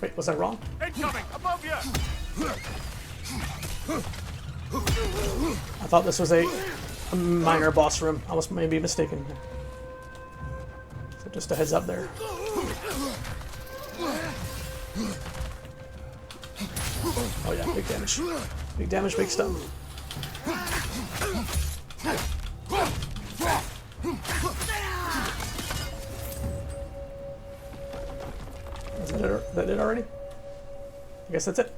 Wait, was I wrong? Incoming! Above you! I thought this was a minor boss room. I was maybe mistaken. So just a heads up there. Oh yeah, big damage. Big damage, big stun. Is that it already? I guess that's it.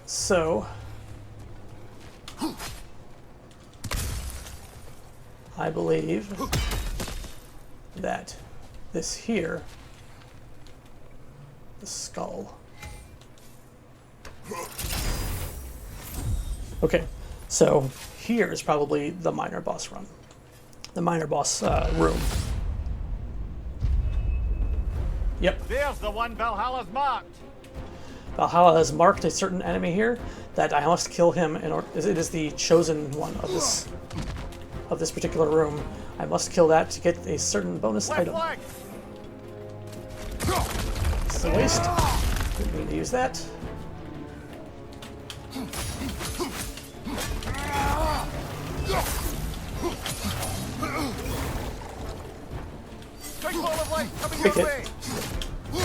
So I believe that this here, the skull. Okay, so here is probably the minor boss run. The minor boss room. Yep. There's the one Valhalla's marked. Valhalla has marked a certain enemy here that I must kill him in order. It is the chosen one of this particular room. I must kill that to get a certain bonus Left item. flank. It's a waste. Didn't mean to use that. Big ball of light coming Big your hit. way.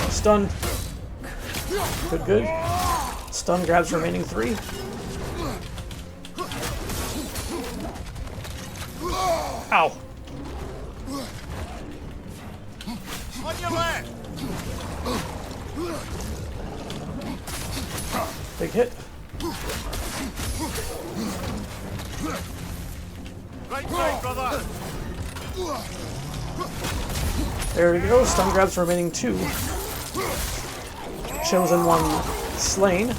Stun. Good, good. Stun grabs remaining 3. Ow. On your left. Big hit. Right side, brother. There we go. Stun grabs remaining 2. Chosen one slain.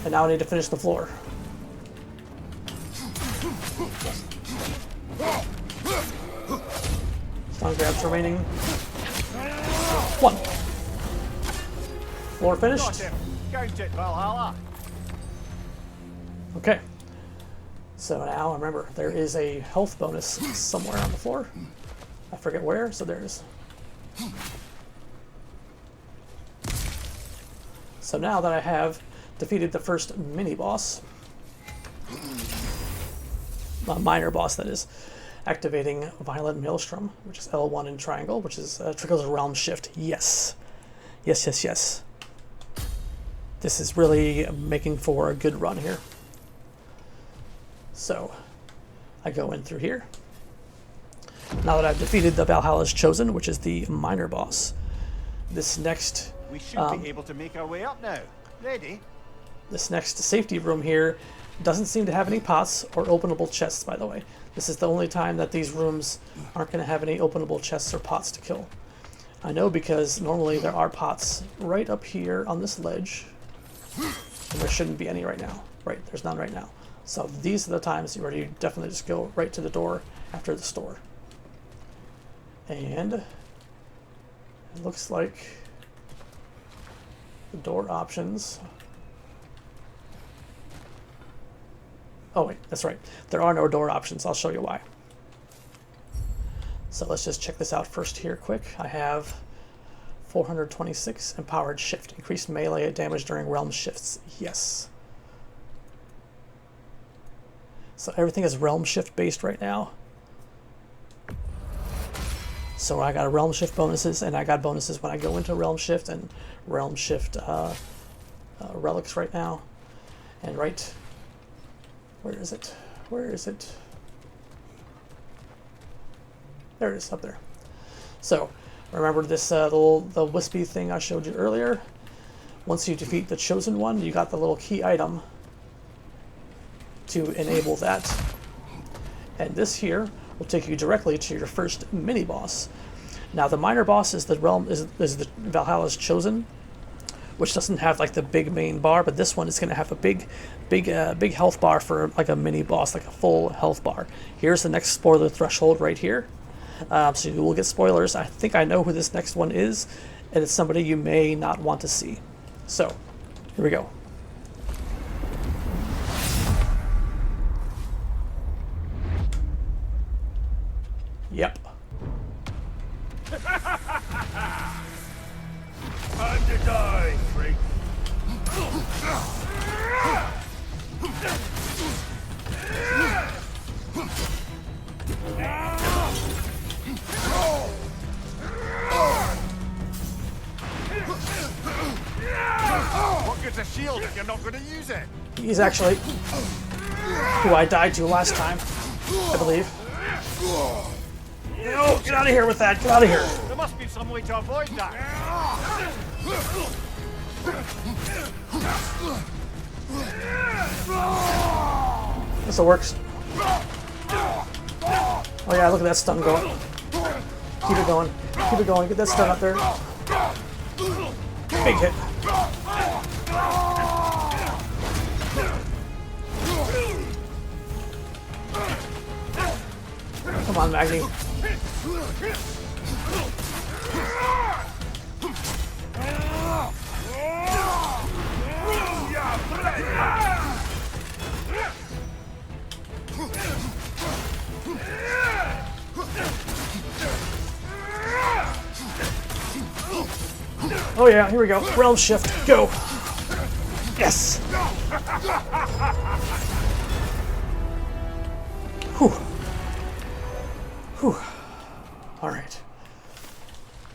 And now I need to finish the floor. Stun grabs remaining 1. Floor finished. Totem. Count it, Valhalla. Okay. So now remember, there is a health bonus somewhere on the floor. I forget where, so there it is. So now that I have defeated the first mini-boss, a minor boss that is, activating Violent Maelstrom, which is L1 in triangle, which is triggers a realm shift. Yes. Yes, yes, yes. This is really making for a good run here. So, I go in through here. Now that I've defeated the Valhalla's Chosen, which is the minor boss, this next We should be able to make our way up now. Ready? this next safety room here doesn't seem to have any pots or openable chests, by the way. This is the only time that these rooms aren't going to have any openable chests or pots to kill. I know because normally there are pots right up here on this ledge, and there shouldn't be any right now. Right, there's none right now. So these are the times where you definitely just go right to the door after the store. And it looks like the door options. Oh wait, that's right. There are no door options. I'll show you why. So let's just check this out first here quick. I have 426 empowered shift. Increased melee damage during realm shifts. Yes. So everything is realm shift based right now. So I got realm shift bonuses, and I got bonuses when I go into realm shift and realm shift relics right now. And right, where is it? Where is it? There it is, up there. So remember this the wispy thing I showed you earlier? Once you defeat the chosen one, you got the little key item to enable that. And this here will take you directly to your first mini boss. Now the minor boss is the the Valhalla's Chosen, which doesn't have like the big main bar, but this one is going to have a big health bar for like a mini boss, like a full health bar. Here's the next spoiler threshold right here. So you will get spoilers. I think I know who this next one is, and it's somebody you may not want to see. So here we go. Yep. Time to die, freak. What good's a shield if you're not going to use it? He's actually who I died to last time, I believe. No, get out of here with that. Get out of here. There must be some way to avoid that. This'll work. Oh yeah, look at that stun going. Keep it going. Keep it going. Get that stun up there. Big hit. Come on, Magni. Oh yeah, here we go. Realm shift, go. Yes. Whew. Whew. All right.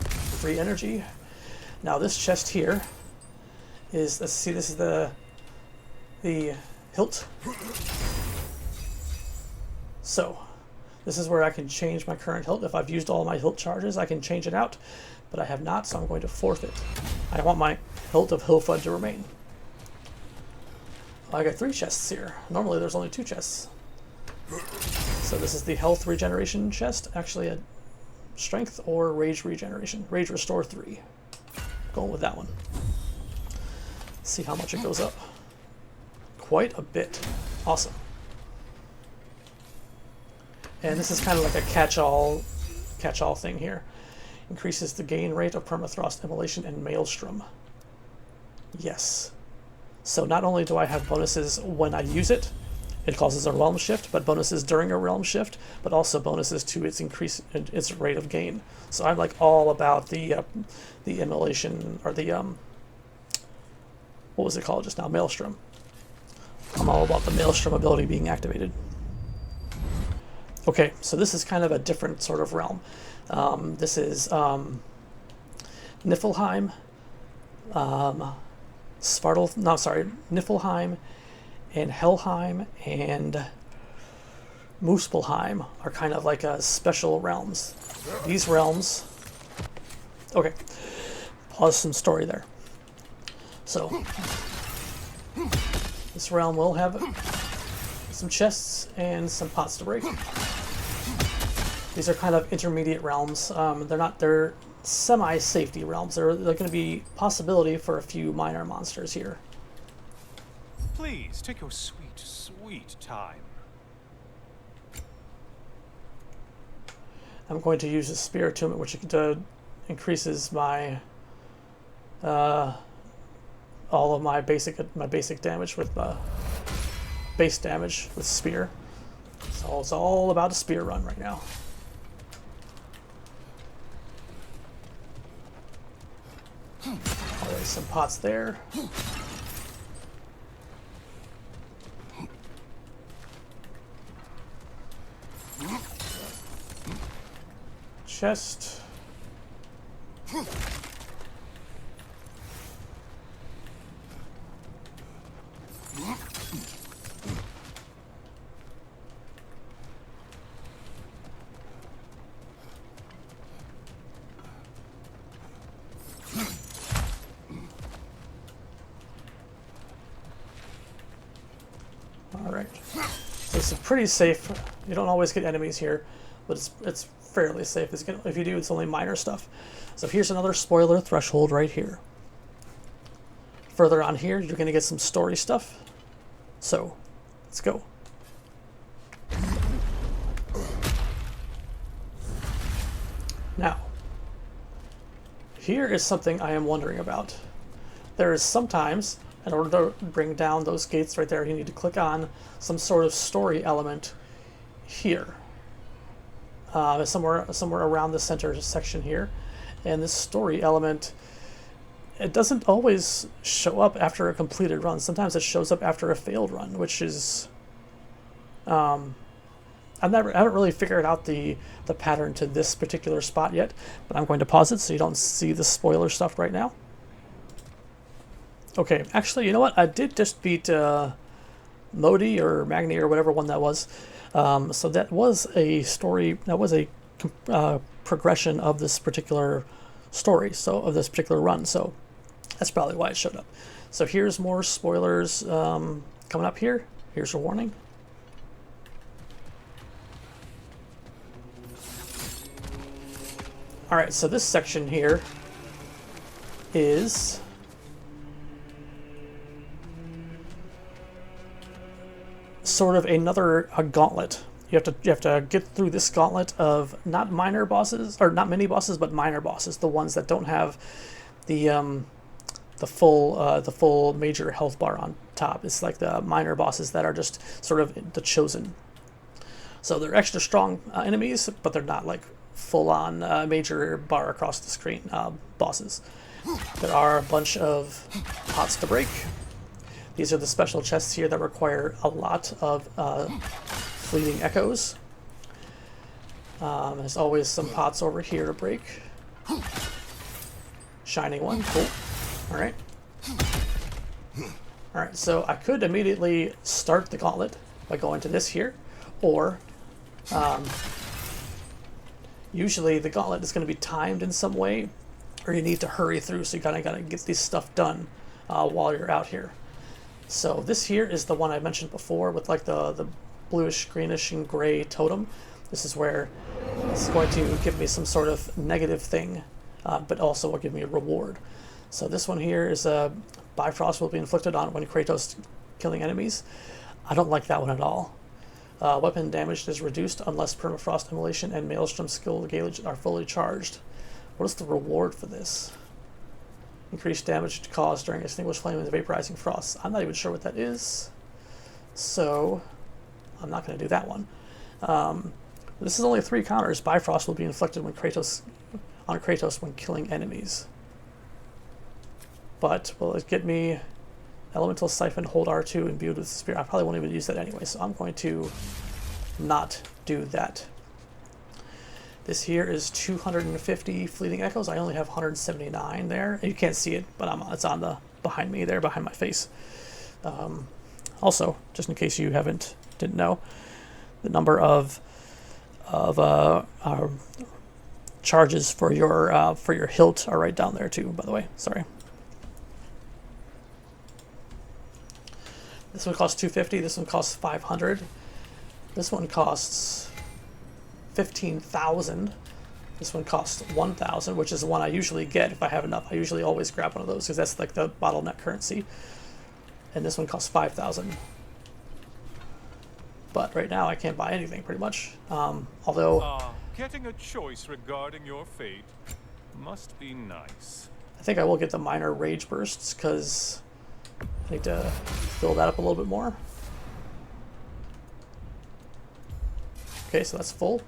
Free energy. Now this chest here is, let's see, this is the hilt. So this is where I can change my current hilt. If I've used all my hilt charges, I can change it out, but I have not, so I'm going to forfeit. I want my hilt of Hilfud to remain. I got 3 chests here. Normally there's only 2 chests. So this is the health regeneration chest, actually a strength or rage regeneration. Rage restore 3. Going with that one. See how much it goes up. Quite a bit. Awesome. And this is kind of like a catch-all thing here. Increases the gain rate of permafrost, immolation, and maelstrom. Yes. So not only do I have bonuses when I use it, it causes a realm shift, but bonuses during a realm shift, but also bonuses to its its rate of gain. So I'm like all about the immolation, or the what was it called just now? Maelstrom. I'm all about the maelstrom ability being activated. Okay, so this is kind of a different sort of realm. This is Niflheim, Niflheim, and Helheim and Muspelheim are kind of like special realms. These realms... Okay, pause some story there. So, this realm will have some chests and some pots to break. These are kind of intermediate realms. They're semi-safety realms. They're going to be possibility for a few minor monsters here. Please, take your sweet, sweet time. I'm going to use a Spear Attunement, which increases my all of my basic damage with base damage with Spear. So it's all about a Spear run right now. Alright, some pots there. Chest. Alright. So it's pretty safe. You don't always get enemies here, but it's fairly safe. If you do, it's only minor stuff. So here's another spoiler threshold right here. Further on here, you're going to get some story stuff. So, let's go. Now, here is something I am wondering about. There is sometimes, in order to bring down those gates right there, you need to click on some sort of story element here. Somewhere around the center section here. And this story element it doesn't always show up after a completed run. Sometimes it shows up after a failed run, which is I haven't really figured out the pattern to this particular spot yet, but I'm going to pause it so you don't see the spoiler stuff right now. Okay, actually, you know what? I did just beat Modi or Magni or whatever one that was. So that was a story, that was a progression of this particular story, so of this particular run. So that's probably why it showed up. So here's more spoilers coming up here. Here's a warning. All right, so this section here is sort of a gauntlet. You have to get through this gauntlet of not minor bosses, or not mini bosses, but minor bosses, the ones that don't have the full major health bar on top. It's like the minor bosses that are just sort of the chosen. So they're extra strong enemies, but they're not like full-on major bar across the screen bosses. There are a bunch of pots to break. These are the special chests here that require a lot of fleeting echoes. There's always some pots over here to break. Shining one, cool. Alright. Alright, so I could immediately start the gauntlet by going to this here, or usually the gauntlet is going to be timed in some way, or you need to hurry through, so you kind of got to get this stuff done while you're out here. So this here is the one I mentioned before with like the bluish, greenish, and gray totem. This is where it's going to give me some sort of negative thing, but also will give me a reward. So this one here is Bifrost will be inflicted on when Kratos killing enemies. I don't like that one at all. Weapon damage is reduced unless Permafrost Immolation and Maelstrom skill gauge are fully charged. What is the reward for this? Increased damage caused during extinguished flame and vaporizing frost. I'm not even sure what that is, so I'm not going to do that one. This is only 3 counters. Bifrost will be inflicted when on Kratos when killing enemies. But will it get me Elemental Siphon, hold R2, imbued with the Spear? I probably won't even use that anyway, so I'm going to not do that. This here is 250 fleeting echoes. I only have 179 there. You can't see it, but it's on the behind me there, behind my face. Also, just in case you didn't know, the number of charges for your hilt are right down there too. By the way, sorry. This one costs 250. This one costs 500. This one costs 15,000. This one costs 1,000, which is the one I usually get if I have enough. I usually always grab one of those because that's like the bottleneck currency. And this one costs 5,000. But right now I can't buy anything pretty much. Although getting a choice regarding your fate must be nice. I think I will get the minor rage bursts because I need to fill that up a little bit more. Okay, so that's full.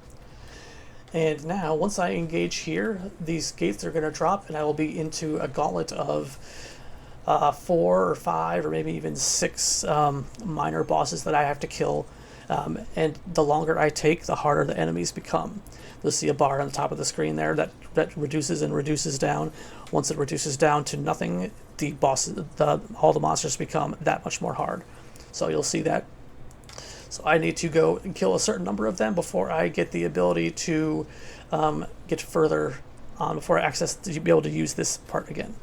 And now, once I engage here, these gates are going to drop, and I will be into a gauntlet of 4 or 5 or maybe even 6 minor bosses that I have to kill. And the longer I take, the harder the enemies become. You'll see a bar on the top of the screen there that reduces and reduces down. Once it reduces down to nothing, all the monsters become that much more hard. So you'll see that. So I need to go and kill a certain number of them before I get the ability to get further on, before I be able to use this part again.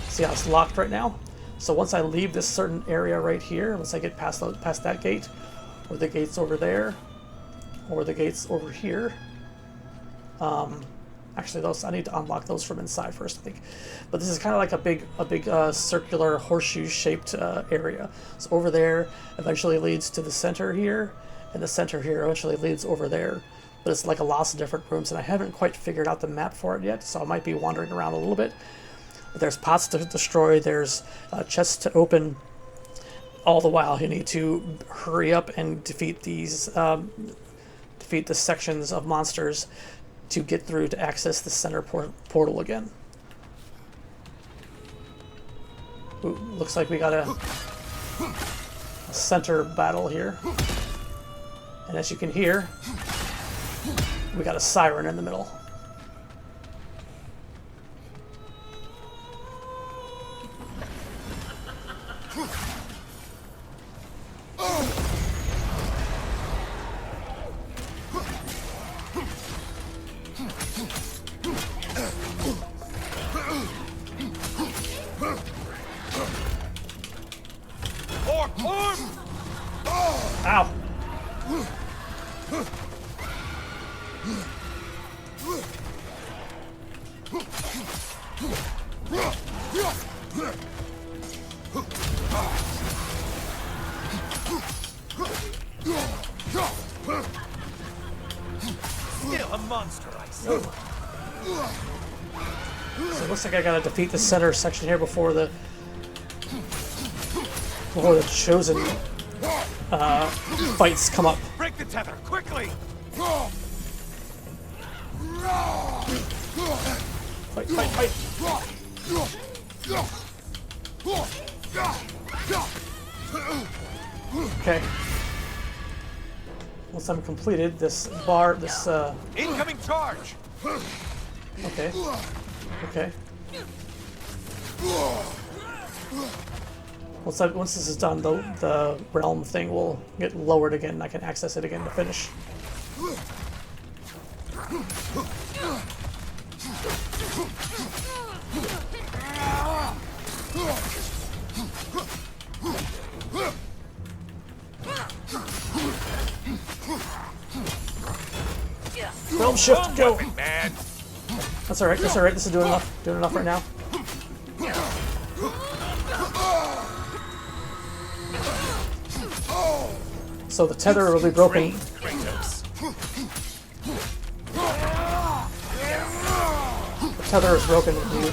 See how it's locked right now? So once I leave this certain area right here, once I get past that gate, or the gates over there, or the gates over here, actually, I need to unlock those from inside first, I think. But this is kind of like a big circular horseshoe-shaped area. So over there eventually leads to the center here, and the center here eventually leads over there. But it's like a lot of different rooms, and I haven't quite figured out the map for it yet, so I might be wandering around a little bit. But there's pots to destroy, there's chests to open. All the while, you need to hurry up and defeat these defeat the sections of monsters to get through to access the center portal again. Ooh, looks like we got a center battle here. And as you can hear, we got a siren in the middle. Ow! Still a monster, I see. So it looks like I gotta defeat the center section here before the chosen fights come up. Break the tether, quickly! Fight, fight, fight! Okay. Once I'm completed, this bar, this Incoming charge! okay. Okay. Once this is done, the realm thing will get lowered again, and I can access it again to finish. Realm shift, go! Man. That's alright, that's alright, this is doing enough. Doing enough right now. So the tether will be broken. The tether is broken when you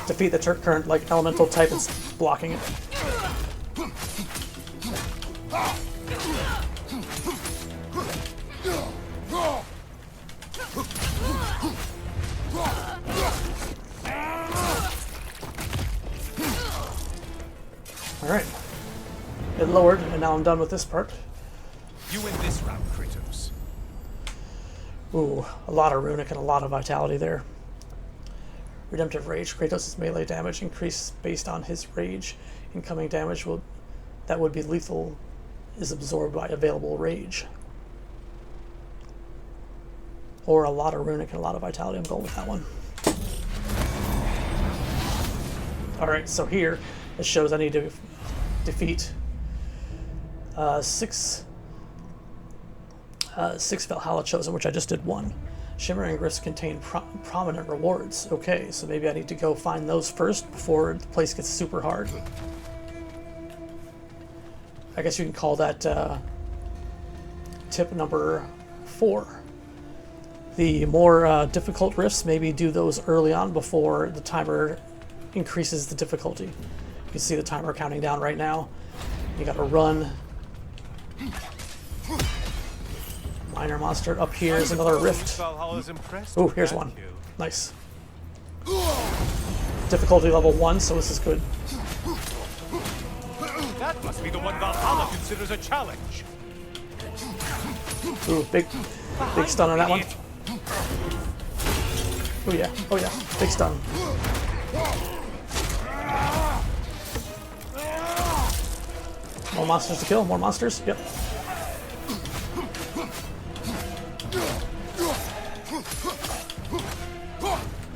defeat the current like elemental type that's blocking it. Alright. It lowered, and now I'm done with this part. You win this round, Kratos. Ooh, a lot of runic and a lot of vitality there. Redemptive Rage. Kratos' melee damage increased based on his rage. Incoming damage that would be lethal is absorbed by available rage. Or a lot of runic and a lot of vitality. I'm going with that one. Alright, so here it shows I need to defeat six Valhalla Chosen, which I just did one. Shimmering Rifts contain prominent rewards. Okay, so maybe I need to go find those first before the place gets super hard. I guess you can call that tip number 4. The more difficult rifts, maybe do those early on before the timer increases the difficulty. You can see the timer counting down right now. You gotta run. Minor monster. Up here is another rift. Oh, here's one. Nice. Difficulty level 1, so this is good. That must be the one Valhalla considers a challenge. Ooh, big stun on that one. Oh yeah, big stun. More monsters to kill, more monsters, yep.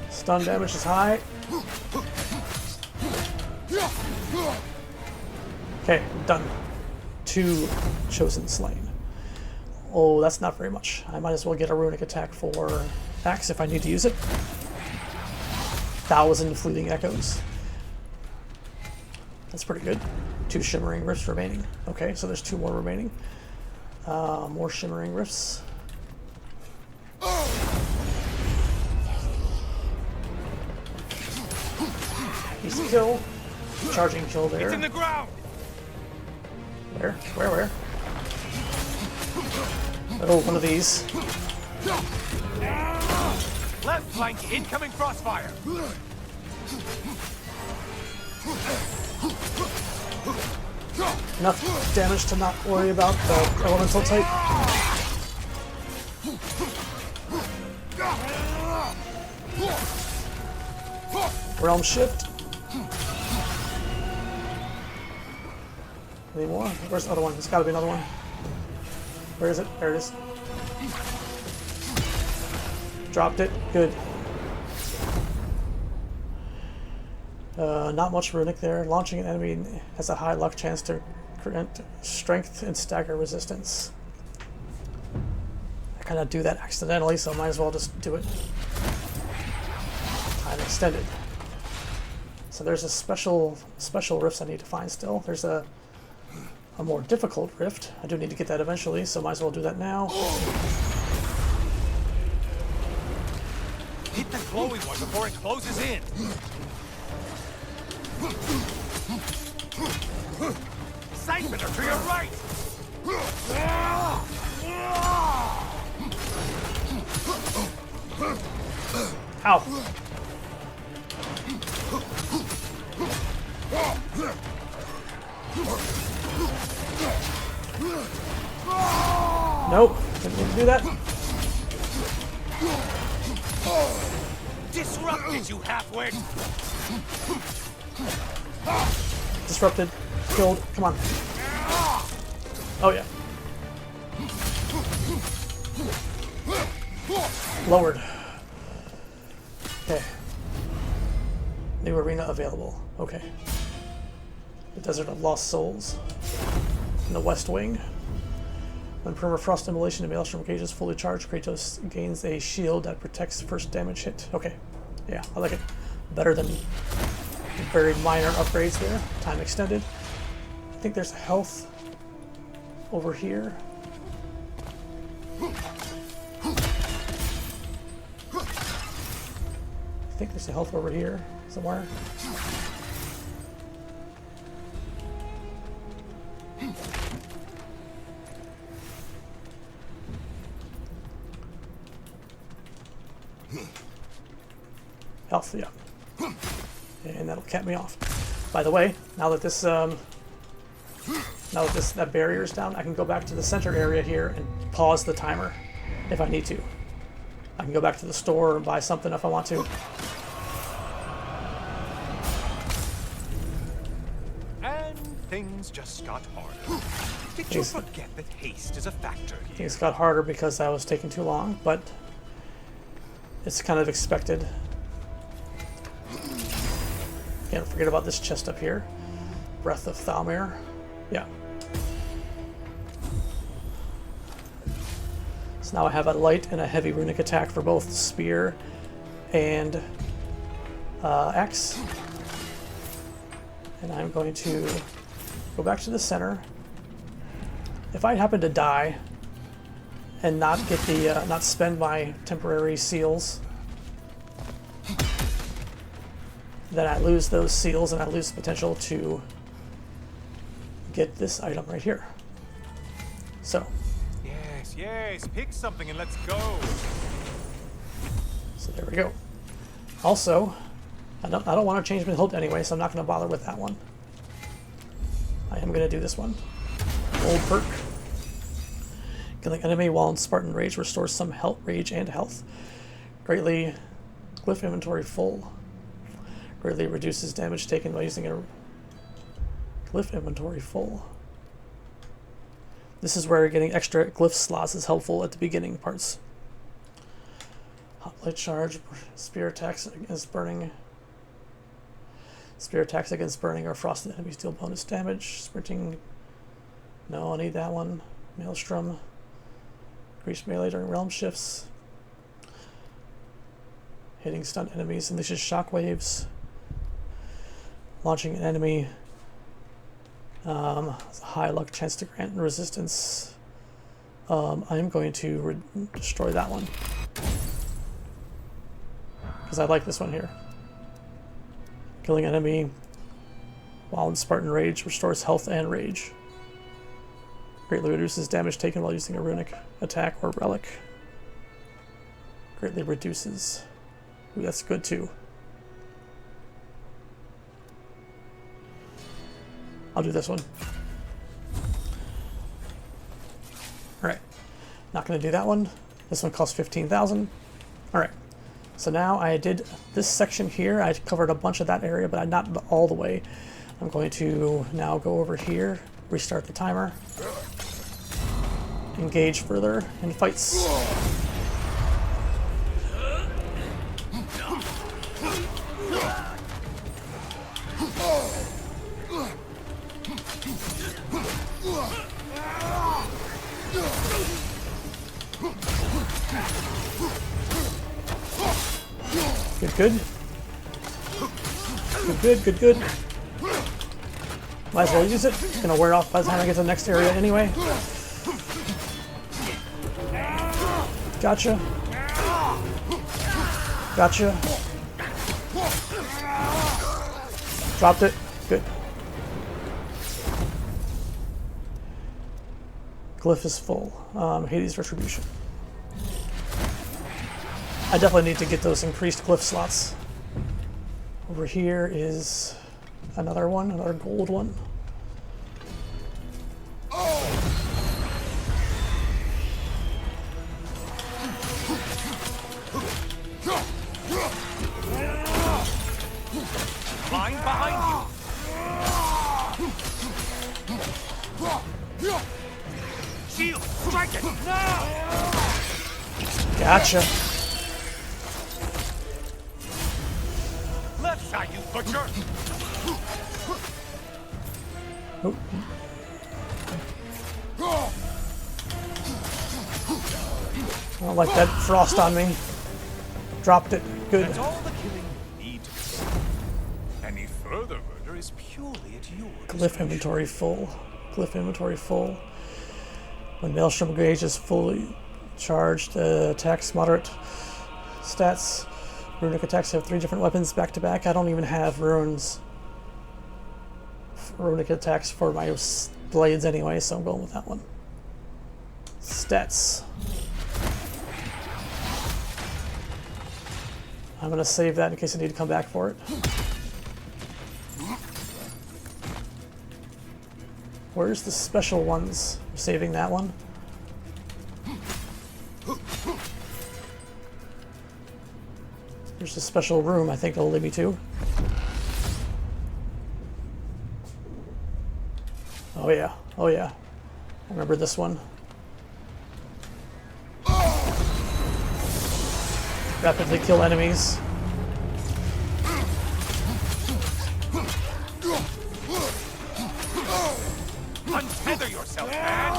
Stun damage is high. Okay, done. 2 chosen slain. Oh, that's not very much. I might as well get a runic attack for axe if I need to use it. 1,000 fleeting echoes. That's pretty good. 2 shimmering rifts remaining. Okay, so there's 2 more remaining. More shimmering rifts. Easy kill. Charging kill there. It's in the ground. Where? Oh, one of these. Left flank incoming crossfire. Enough damage to not worry about the elemental type. Realm shift. Any more? Where's the other one? There's got to be another one. Where is it? There it is. Dropped it. Good. Not much runic there. Launching an enemy has a high luck chance to grant strength and stagger resistance. I kind of do that accidentally, so I might as well just do it. Time extended. So there's a special rifts I need to find still. There's a more difficult rift. I do need to get that eventually, so might as well do that now. Hit the glowing one before it closes in. Scyther to your right. Ow! Nope, didn't need to do that. Disrupted, you halfwit. Disrupted, killed, come on. Oh yeah. Lowered. Okay. New arena available. Okay. The Desert of Lost Souls. In the West Wing. When permafrost immolation and Maelstrom Cage is fully charged, Kratos gains a shield that protects first damage hit. Okay. Yeah, I like it. Better than very minor upgrades there. Time extended. I think there's health over here. I think there's a health over here somewhere. Health, yeah. And that'll cap me off. By the way, now that this that barrier is down, I can go back to the center area here and pause the timer if I need to. I can go back to the store and buy something if I want to. And things just got harder. Did you forget that haste is a factor here? Things got harder because I was taking too long, but it's kind of expected. Can't forget about this chest up here. Breath of Thalmir. Yeah. So now I have a light and a heavy runic attack for both spear and axe. And I'm going to go back to the center. If I happen to die and not get the not spend my temporary seals, then I lose those seals and I lose the potential to get this item right here. So. Yes, yes, pick something and let's go. So there we go. Also, I don't want to change my Hilt anyway, so I'm not going to bother with that one. I am going to do this one. Old perk. Killing enemy while in Spartan Rage restores some health, rage, and health. Greatly glyph inventory full. Greatly reduces damage taken by using a glyph inventory full. This is where getting extra glyph slots is helpful at the beginning parts. Hot blade charge, spear attacks against burning. Spear attacks against burning or frosted enemies deal bonus damage. Sprinting. No, I need that one. Maelstrom. Increased melee during realm shifts. Hitting stunned enemies, and this is shockwaves. Launching an enemy. Has a high luck chance to grant resistance. I'm going to destroy that one. Because I like this one here. Killing enemy while in Spartan Rage restores health and rage. Greatly reduces damage taken while using a runic attack or relic. Greatly reduces. Ooh, that's good too. I'll do this one. Alright. Not going to do that one. This one costs 15,000. Alright. So now I did this section here. I covered a bunch of that area, but not all the way. I'm going to now go over here, restart the timer, engage further in fights. Good. Good. Might as well use it. It's gonna wear off by the time I get to the next area anyway. Gotcha. Dropped it. Good. Glyph is full. Hades Retribution. I definitely need to get those increased glyph slots. Over here is another one, another gold one. Line behind you. Shield, strike it now. Gotcha. Left side, you butcher. Oh. I don't like that frost on me. Dropped it. Good. That's all the killing you need to do. Any further murder is purely at your Glyph inventory full. Glyph inventory full. When Maelstrom Gauge is fully charged, attacks moderate stats. Runic attacks have 3 different weapons back to back. I don't even have runes. Runic attacks for my blades anyway, so I'm going with that one. Stats. I'm gonna save that in case I need to come back for it. Where's the special ones? I'm saving that one. There's a special room I think it'll lead me to. Oh yeah, oh yeah. I remember this one. Rapidly kill enemies. untether yourself, man.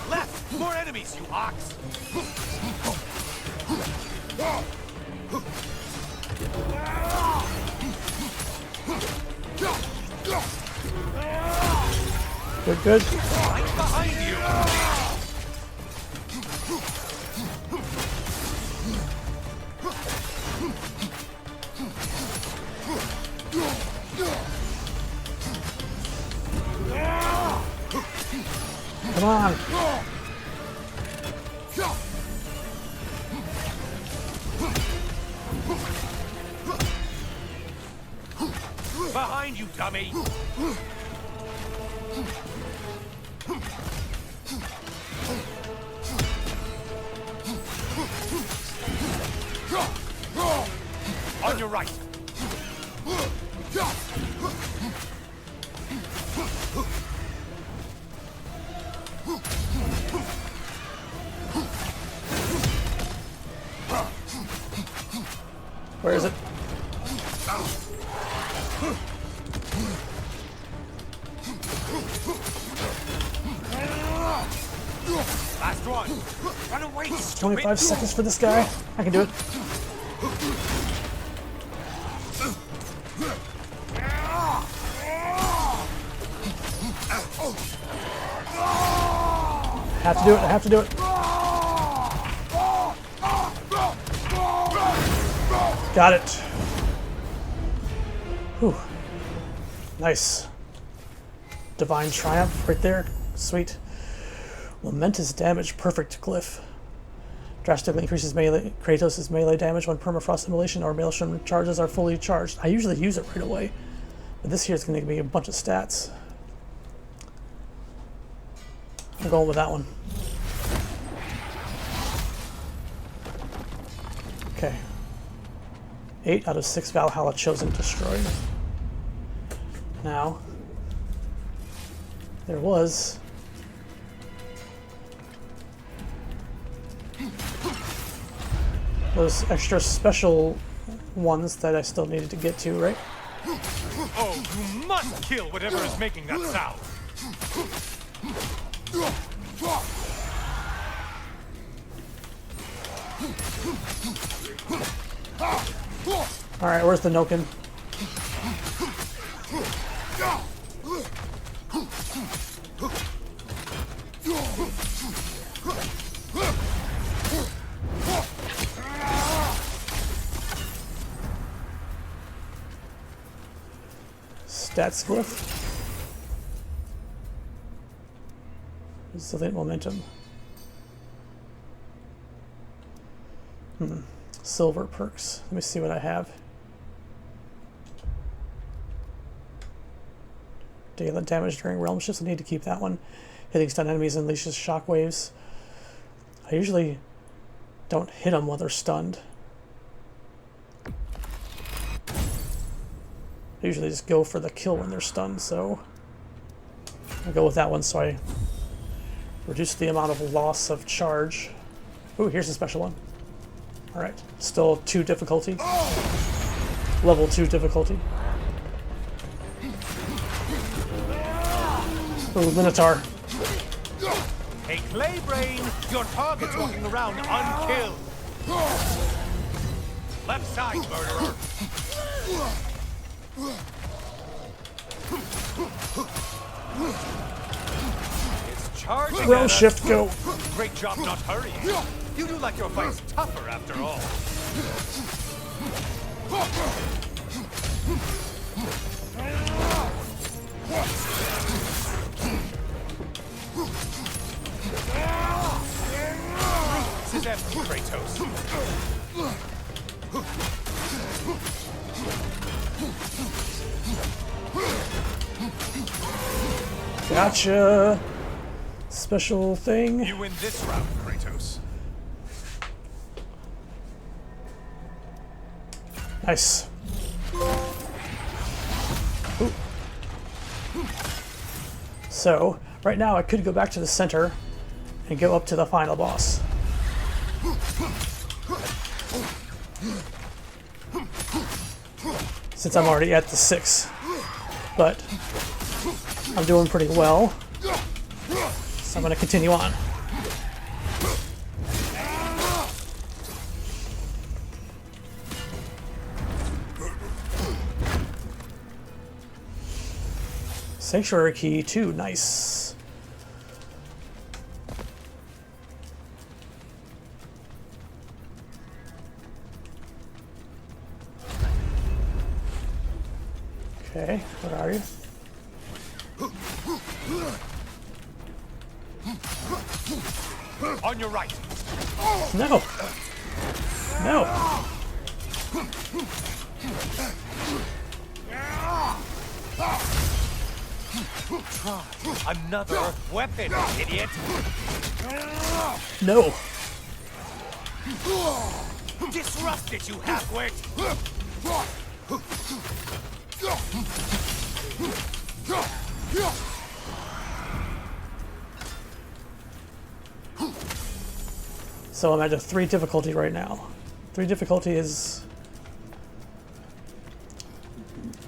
Left! More enemies, you ox! Good, good. Right behind you! Come on. Behind you, dummy! On your right! Where is it? Last one! Run away, stupid! 25 seconds for this guy. I can do it. Have to do it. I have to do it. Got it. Whew. Nice. Divine Triumph right there. Sweet. Momentous damage. Perfect glyph. Drastically increases melee, Kratos' melee damage when permafrost immolation or maelstrom charges are fully charged. I usually use it right away, but this here is going to give me a bunch of stats. I'm going with that one. Okay. 8 out of 6 Valhalla chosen destroyed. Now, there was those extra special ones that I still needed to get to, right? Oh, you must kill whatever is making that sound. Alright, where's the Noken? Stats glyph. Resilient momentum. Silver perks. Let me see what I have. Daily damage during realm shifts. I need to keep that one. Hitting stun enemies unleashes shockwaves. I usually don't hit them while they're stunned. I usually just go for the kill when they're stunned, so I'll go with that one so I reduce the amount of loss of charge. Ooh, here's a special one. Alright, still 2 difficulty. Level 2 difficulty. Ooh, Minotaur. Hey, Claybrain, your target's walking around unkilled. Left side, murderer. It's charging. Realm shift, go. Great job not hurrying. You do like your fight's tougher after all. This is empty, Kratos. Gotcha. Special thing. You win this round, Kratos. Nice. Ooh. So, right now I could go back to the center and go up to the final boss. Since I'm already at the 6. But I'm doing pretty well, so I'm going to continue on. Sanctuary key too, nice. Okay, where are you? On your right. No. No. Try another weapon, idiot. No. Disrupt it, you half-wit. So I'm at a 3 difficulty right now. 3 difficulty is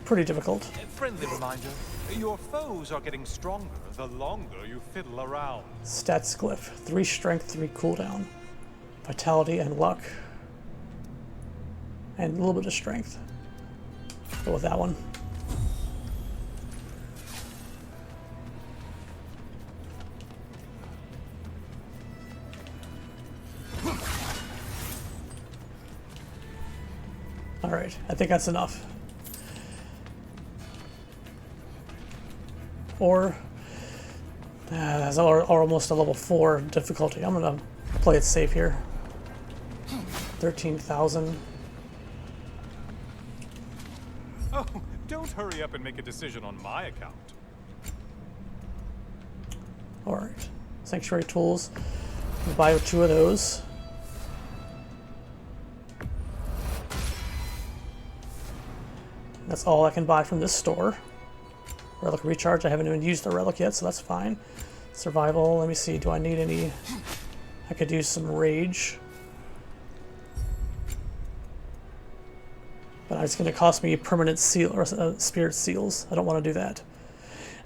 pretty difficult. A friendly reminder, your foes are getting stronger the longer you fiddle around. Stats glyph. 3 strength, 3 cooldown. Vitality and luck. And a little bit of strength. Go with that one. Alright, I think that's enough. Or that's almost a level 4 difficulty. I'm gonna play it safe here. 13,000. Oh, don't hurry up and make a decision on my account. Alright. Sanctuary tools. Buy 2 of those. That's all I can buy from this store. Relic recharge. I haven't even used the relic yet, so that's fine. Survival. Let me see. Do I need any? I could use some rage. But it's going to cost me permanent seal or spirit seals. I don't want to do that.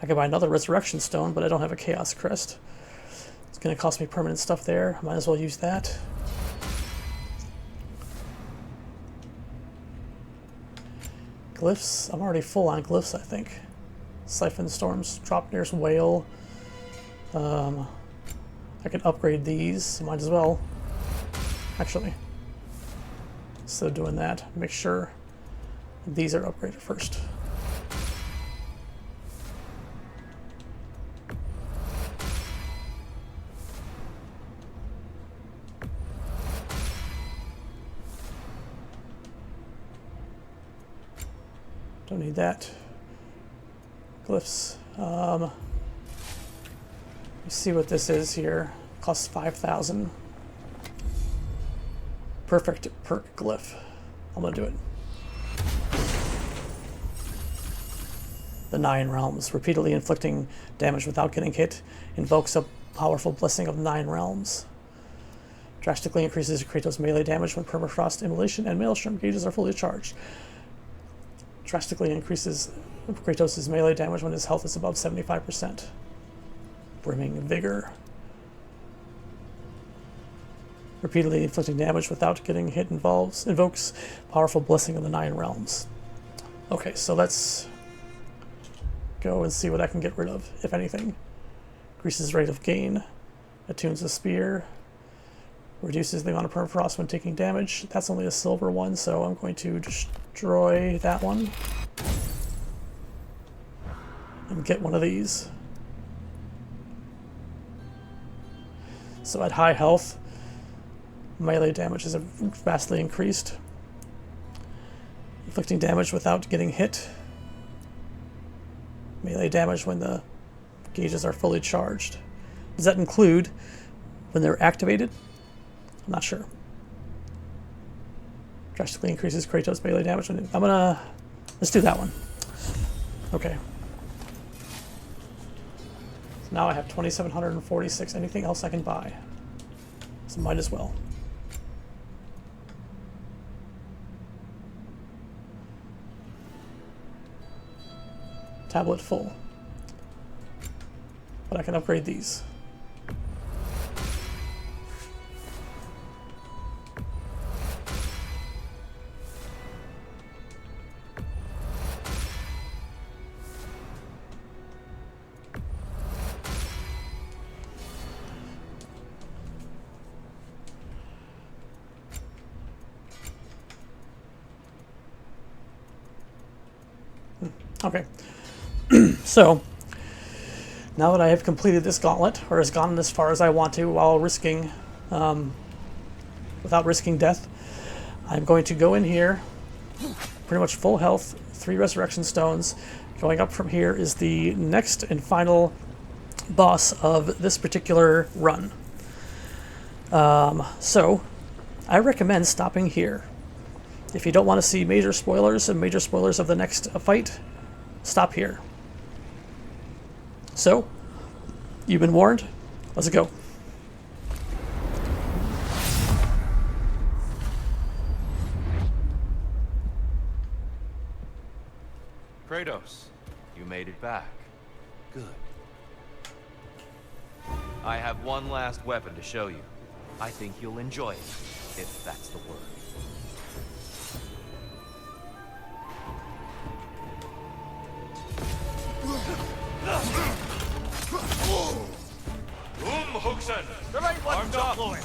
I could buy another resurrection stone, but I don't have a chaos crest. It's going to cost me permanent stuff there. Might as well use that. Glyphs. I'm already full on glyphs, I think. Siphon storms. Drop nearest whale. I can upgrade these. Might as well. Actually. Instead of doing that, make sure these are upgraded first. Don't need that. Glyphs. Let's see what this is here. Costs 5,000. Perfect perk glyph. I'm gonna do it. The 9 realms. Repeatedly inflicting damage without getting hit invokes a powerful blessing of 9 realms. Drastically increases Kratos' melee damage when permafrost, immolation, and maelstrom gauges are fully charged. Drastically increases Kratos' melee damage when his health is above 75%. Brimming Vigor. Repeatedly inflicting damage without getting hit invokes powerful blessing of the 9 realms. Okay, so let's go and see what I can get rid of, if anything. Increases rate of gain. Attunes the spear. Reduces the amount of permafrost when taking damage. That's only a silver one, so I'm going to destroy that one. And get one of these. So at high health, melee damage is vastly increased. Inflicting damage without getting hit. Melee damage when the gauges are fully charged. Does that include when they're activated? I'm not sure. Drastically increases Kratos' melee damage when let's do that one. Okay. So now I have 2,746. Anything else I can buy? So might as well. Tablet full. But I can upgrade these. Okay. So, now that I have completed this gauntlet, or has gone as far as I want to while risking, without risking death, I'm going to go in here, pretty much full health, 3 resurrection stones. Going up from here is the next and final boss of this particular run. So, I recommend stopping here. If you don't want to see major spoilers and major spoilers of the next fight, stop here. So, you've been warned. Let's go. Kratos, you made it back. Good. I have one last weapon to show you. I think you'll enjoy it, if that's the word. Hookson! The right one's Arms not up. blowing.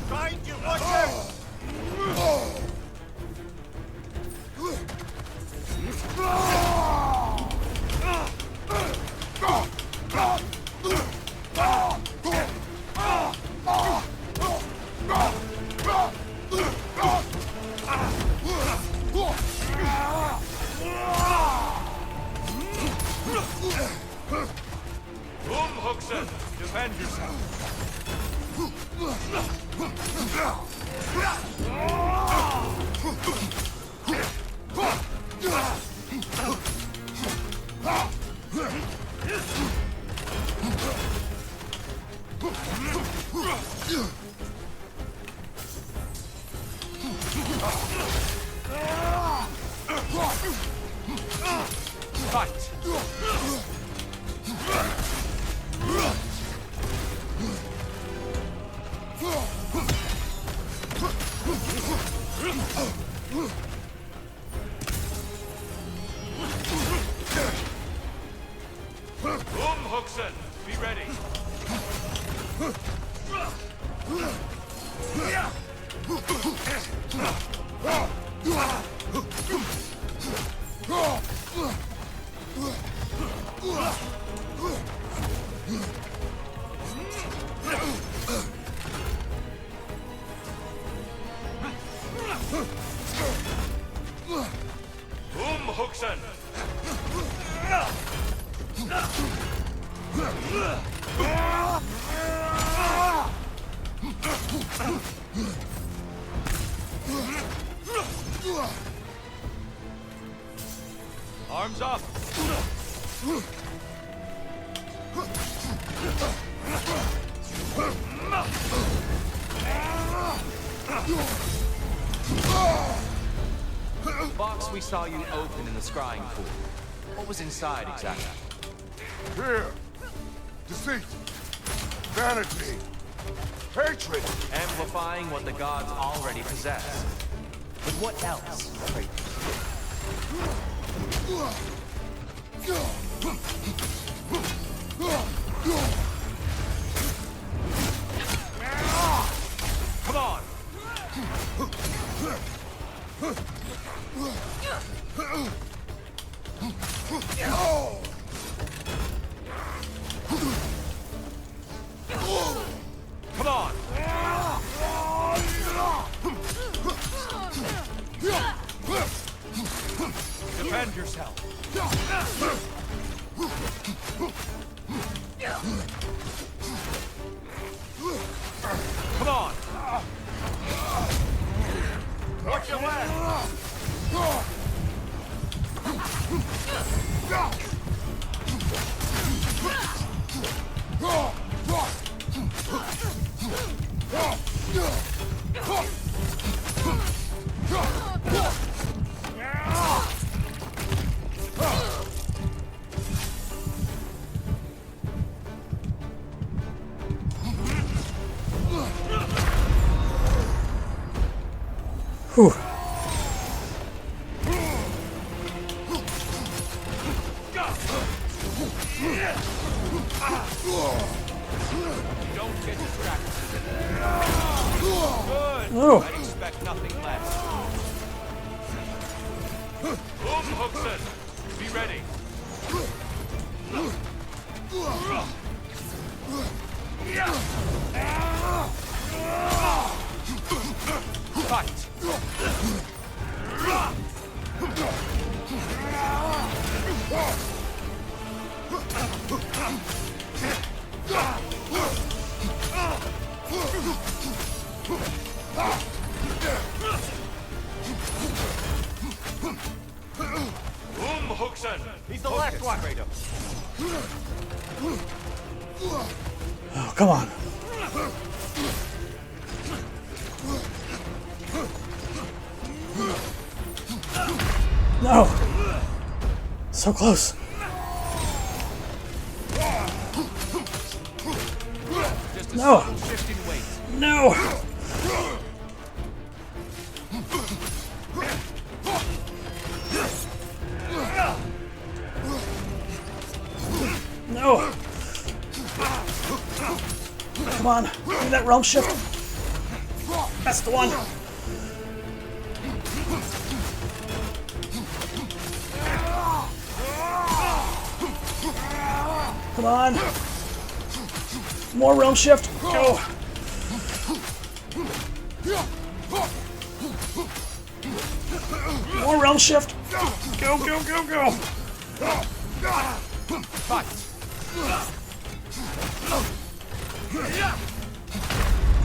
Find you, watch out! Defend yourself. Fight! Hookson, be ready. Hookson. Arms up. The box we saw you open in the scrying pool. What was inside exactly? Fear, deceit, vanity, hatred. Amplifying what the gods already possess. But what else? Come on! Come on! Defend yourself. Come on! Watch your left! Whew. Don't get distracted. Good. Oh. I expect nothing less. Hookson, be ready. Fight. Hookson. He's the left one. Oh, come on. No. So close. Just a No. subtle shift in weight. No! No! Come on, give me that realm shift. That's the one. Come on. More realm shift. Go. More realm shift. Go, go, go, go. Fight.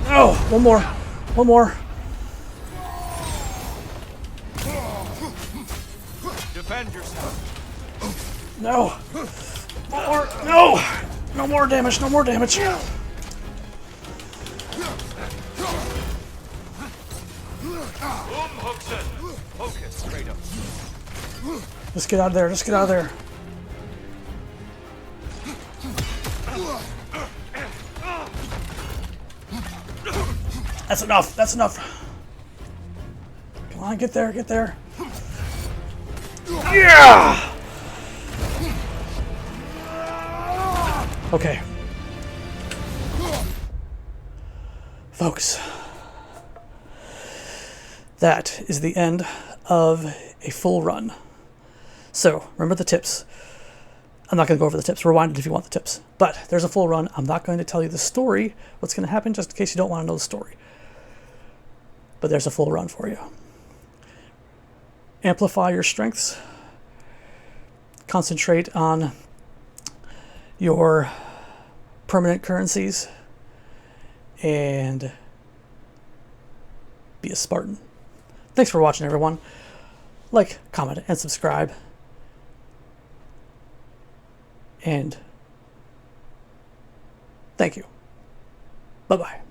Oh, one more. One more. Defend yourself. No. More. No. No more damage. No more damage. Boom hooks in. Focus straight up. Let's get out of there. Let's get out of there. That's enough. That's enough. Come on, get there. Get there. Yeah! Okay. Folks, that is the end of a full run. So, remember the tips. I'm not going to go over the tips. Rewind it if you want the tips. But there's a full run. I'm not going to tell you the story, what's going to happen, just in case you don't want to know the story. But there's a full run for you. Amplify your strengths. Concentrate on your permanent currencies. And be a Spartan. Thanks for watching, everyone. Like, comment, and subscribe. And thank you. Bye-bye.